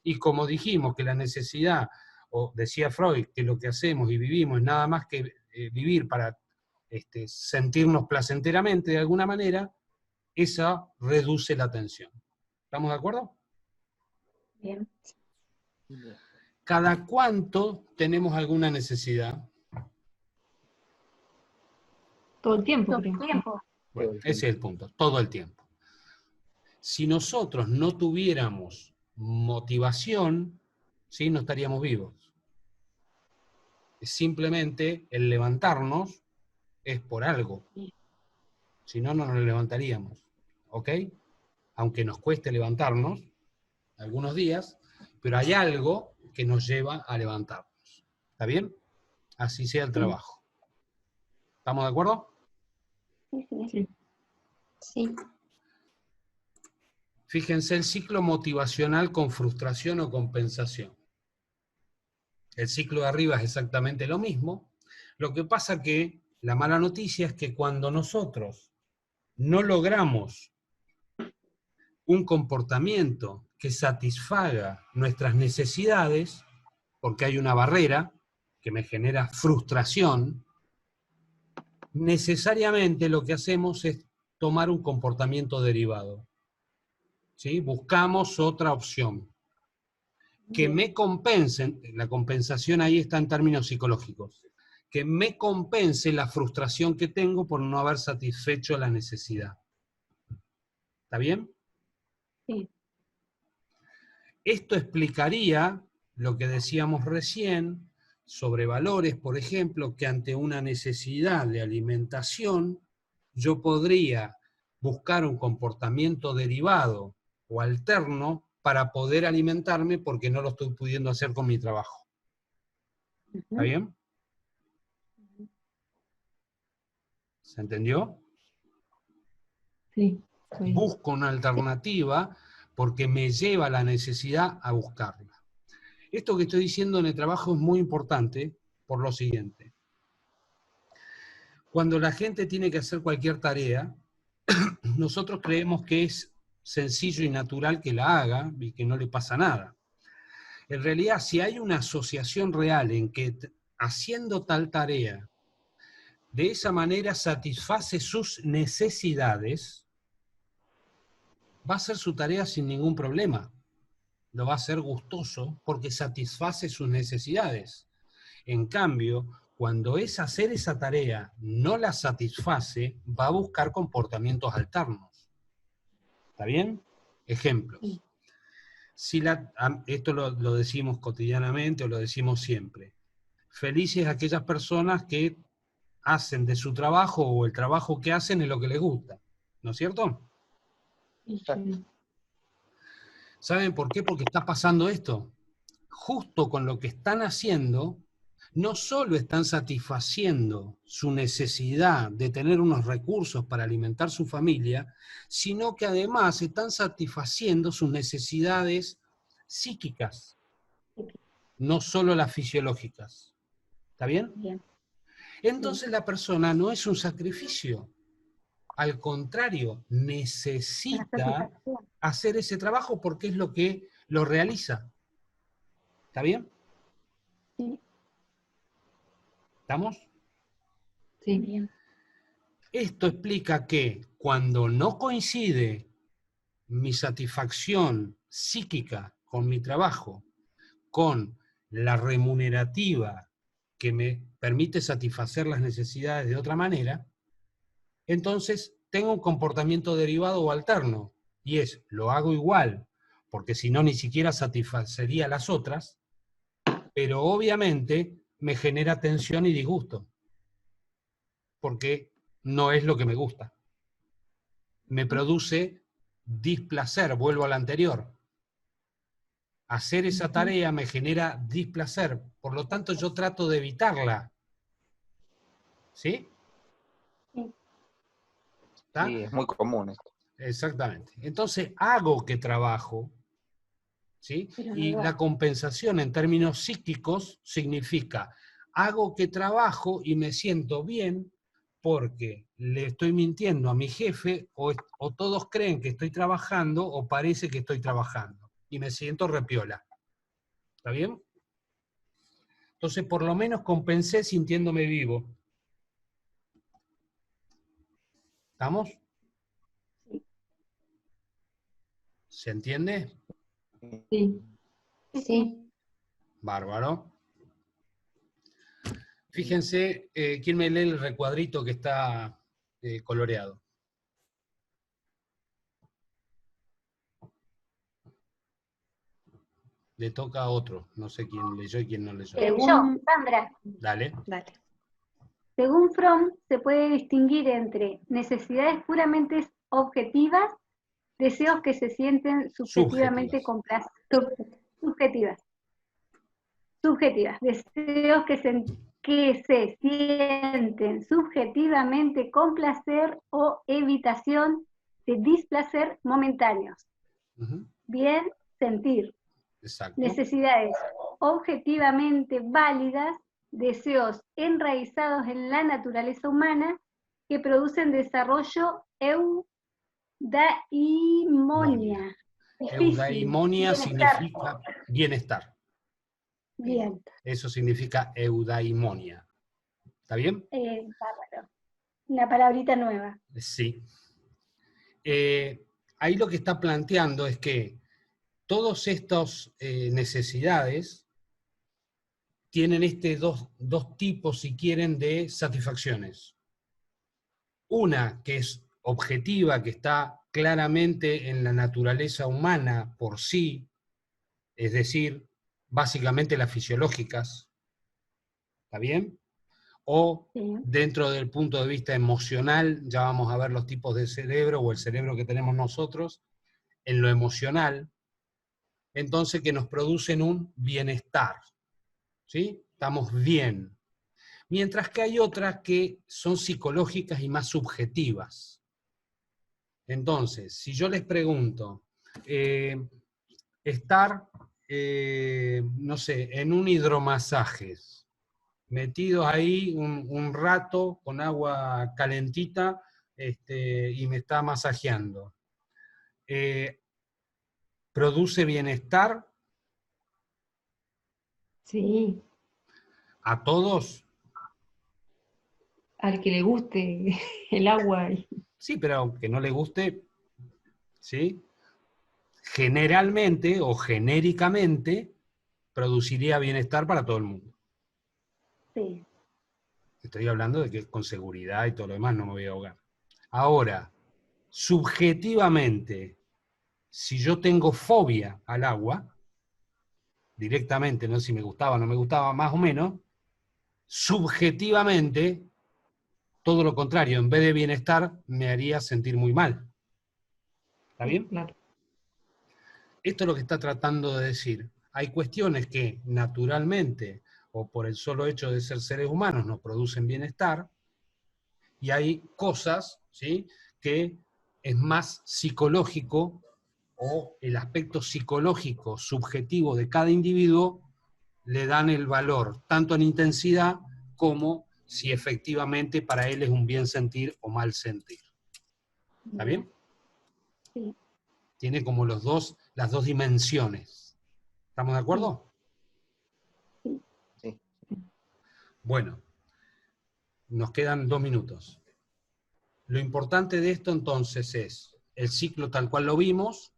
Y como dijimos que la necesidad, o decía Freud, que lo que hacemos y vivimos es nada más que vivir para sentirnos placenteramente de alguna manera, esa reduce la tensión. ¿Estamos de acuerdo? Bien. ¿Cada cuánto tenemos alguna necesidad? Todo el tiempo, Todo creo. el tiempo. Bueno, ese es el punto, todo el tiempo. Si nosotros no tuviéramos motivación, ¿sí? No estaríamos vivos. Simplemente el levantarnos es por algo. Si no, no nos levantaríamos. ¿Ok? Aunque nos cueste levantarnos algunos días, pero hay algo que nos lleva a levantarnos. ¿Está bien? Así sea el trabajo. ¿Estamos de acuerdo? Sí, sí. Sí. Sí. Fíjense el ciclo motivacional con frustración o compensación. El ciclo de arriba es exactamente lo mismo. Lo que pasa que la mala noticia es que cuando nosotros no logramos un comportamiento que satisfaga nuestras necesidades, porque hay una barrera que me genera frustración, necesariamente lo que hacemos es tomar un comportamiento derivado. ¿sí? Buscamos otra opción. Que me compensen, la compensación ahí está en términos psicológicos, que me compense la frustración que tengo por no haber satisfecho la necesidad. ¿Está bien? Sí. Esto explicaría lo que decíamos recién sobre valores, por ejemplo, que ante una necesidad de alimentación, yo podría buscar un comportamiento derivado o alterno para poder alimentarme porque no lo estoy pudiendo hacer con mi trabajo. ¿Está bien? ¿Se entendió? Sí. Busco una alternativa porque me lleva la necesidad a buscarla. Esto que estoy diciendo en el trabajo es muy importante por lo siguiente. Cuando la gente tiene que hacer cualquier tarea, nosotros creemos que es sencillo y natural que la haga y que no le pasa nada. En realidad, si hay una asociación real en que haciendo tal tarea, de esa manera satisface sus necesidades, va a hacer su tarea sin ningún problema. Lo va a hacer gustoso porque satisface sus necesidades. En cambio, cuando es hacer esa tarea no la satisface, va a buscar comportamientos alternos. ¿Está bien? Ejemplos. Si esto lo decimos cotidianamente o lo decimos siempre. Felices aquellas personas que hacen de su trabajo o el trabajo que hacen es lo que les gusta. ¿No es cierto? Exacto. ¿Saben por qué? Porque está pasando esto. Justo con lo que están haciendo, no solo están satisfaciendo su necesidad de tener unos recursos para alimentar su familia, sino que además están satisfaciendo sus necesidades psíquicas, no solo las fisiológicas. ¿Está bien? Bien. Entonces la persona no es un sacrificio. Al contrario, necesita hacer ese trabajo porque es lo que lo realiza. ¿Está bien? Sí. ¿Estamos? Sí. Bien. Esto explica que cuando no coincide mi satisfacción psíquica con mi trabajo, con la remunerativa que me permite satisfacer las necesidades de otra manera, entonces tengo un comportamiento derivado o alterno, y es, lo hago igual, porque si no ni siquiera satisfacería las otras, pero obviamente me genera tensión y disgusto, porque no es lo que me gusta. Me produce displacer, vuelvo al anterior. Hacer esa tarea me genera displacer, por lo tanto yo trato de evitarla. ¿Sí? ¿Está? Sí, es muy común esto. Exactamente. Entonces hago que trabajo, ¿sí? Y la compensación en términos psíquicos significa hago que trabajo y me siento bien porque le estoy mintiendo a mi jefe o todos creen que estoy trabajando o parece que estoy trabajando y me siento repiola. ¿Está bien? Entonces por lo menos compensé sintiéndome vivo. ¿Estamos? ¿Se entiende? Sí. Sí. Bárbaro. Fíjense, ¿quién me lee el recuadrito que está coloreado? Le toca a otro, no sé quién leyó y quién no leyó. Yo, Sandra. Dale. Dale. Según Fromm, se puede distinguir entre necesidades puramente objetivas, deseos que se sienten subjetivamente subjetivas, deseos que se sienten subjetivamente con placer o evitación de displacer momentáneos. Bien, sentir. Exacto. Necesidades objetivamente válidas, deseos enraizados en la naturaleza humana que producen desarrollo eudaimonia. Eudaimonia significa bienestar. Bien. Eso significa eudaimonia. ¿Está bien? Bárbaro. Una palabrita nueva. Sí. ahí lo que está planteando es que todas estas necesidades tienen dos tipos, si quieren, de satisfacciones. Una que es objetiva, que está claramente en la naturaleza humana por sí, es decir, básicamente las fisiológicas, ¿está bien? O dentro del punto de vista emocional, ya vamos a ver los tipos de cerebro o el cerebro que tenemos nosotros, en lo emocional, entonces que nos producen un bienestar, ¿sí? Estamos bien. Mientras que hay otras que son psicológicas y más subjetivas. Entonces, si yo les pregunto, estar, no sé, en un hidromasaje, metidos ahí un rato con agua calentita y me está masajeando. ¿Produce bienestar? Sí. ¿A todos? Al que le guste el agua. Sí, pero aunque no le guste, ¿sí? Generalmente o genéricamente produciría bienestar para todo el mundo. Sí. Estoy hablando de que con seguridad y todo lo demás no me voy a ahogar. Ahora, subjetivamente, si yo tengo fobia al agua, directamente, no sé si me gustaba o no me gustaba, más o menos, subjetivamente, todo lo contrario, en vez de bienestar, me haría sentir muy mal. ¿Está bien? Claro. Esto es lo que está tratando de decir. Hay cuestiones que naturalmente, o por el solo hecho de ser seres humanos, nos producen bienestar, y hay cosas, ¿sí?, que es más psicológico, o el aspecto psicológico subjetivo de cada individuo le dan el valor, tanto en intensidad como si efectivamente para él es un bien sentir o mal sentir. ¿Está bien? Sí. Tiene como las dos dimensiones. ¿Estamos de acuerdo? Sí. Sí. Bueno, nos quedan 2 minutos. Lo importante de esto entonces es el ciclo tal cual lo vimos,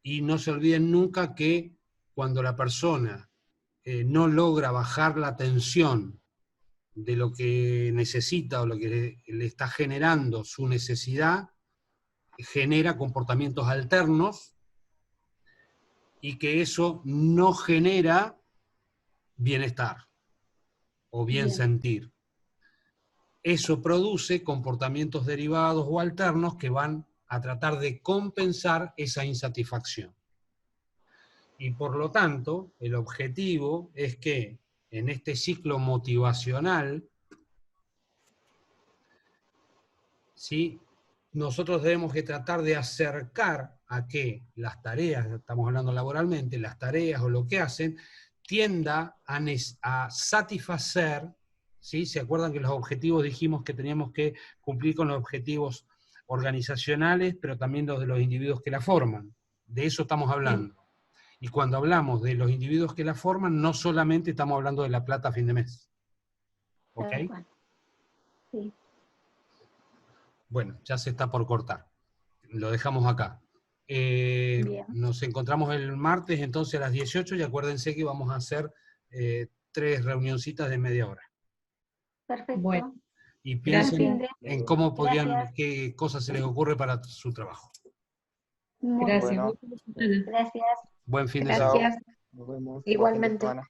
y no se olviden nunca que cuando la persona no logra bajar la tensión de lo que necesita o lo que le está generando su necesidad, genera comportamientos alternos, y que eso no genera bienestar o bien sentir. Eso produce comportamientos derivados o alternos que van a tratar de compensar esa insatisfacción. Y por lo tanto, el objetivo es que en este ciclo motivacional, ¿sí?, nosotros debemos que tratar de acercar a que las tareas, estamos hablando laboralmente, las tareas o lo que hacen, tienda a satisfacer, ¿sí? ¿Se acuerdan que los objetivos dijimos que teníamos que cumplir con los objetivos organizacionales, pero también los de los individuos que la forman? De eso estamos hablando. Y cuando hablamos de los individuos que la forman, no solamente estamos hablando de la plata a fin de mes. ¿Ok? Sí. Bueno, ya se está por cortar. Lo dejamos acá. Nos encontramos el martes entonces a las 18, y acuérdense que vamos a hacer 3 reunioncitas de media hora. Perfecto. Bueno, y piensen en cómo podrían, Gracias. qué cosas se les ocurre para su trabajo. Muy gracias. Bueno. bien. Gracias. Buen fin de semana. Gracias. Nos vemos. Buen fin de Igualmente. semana.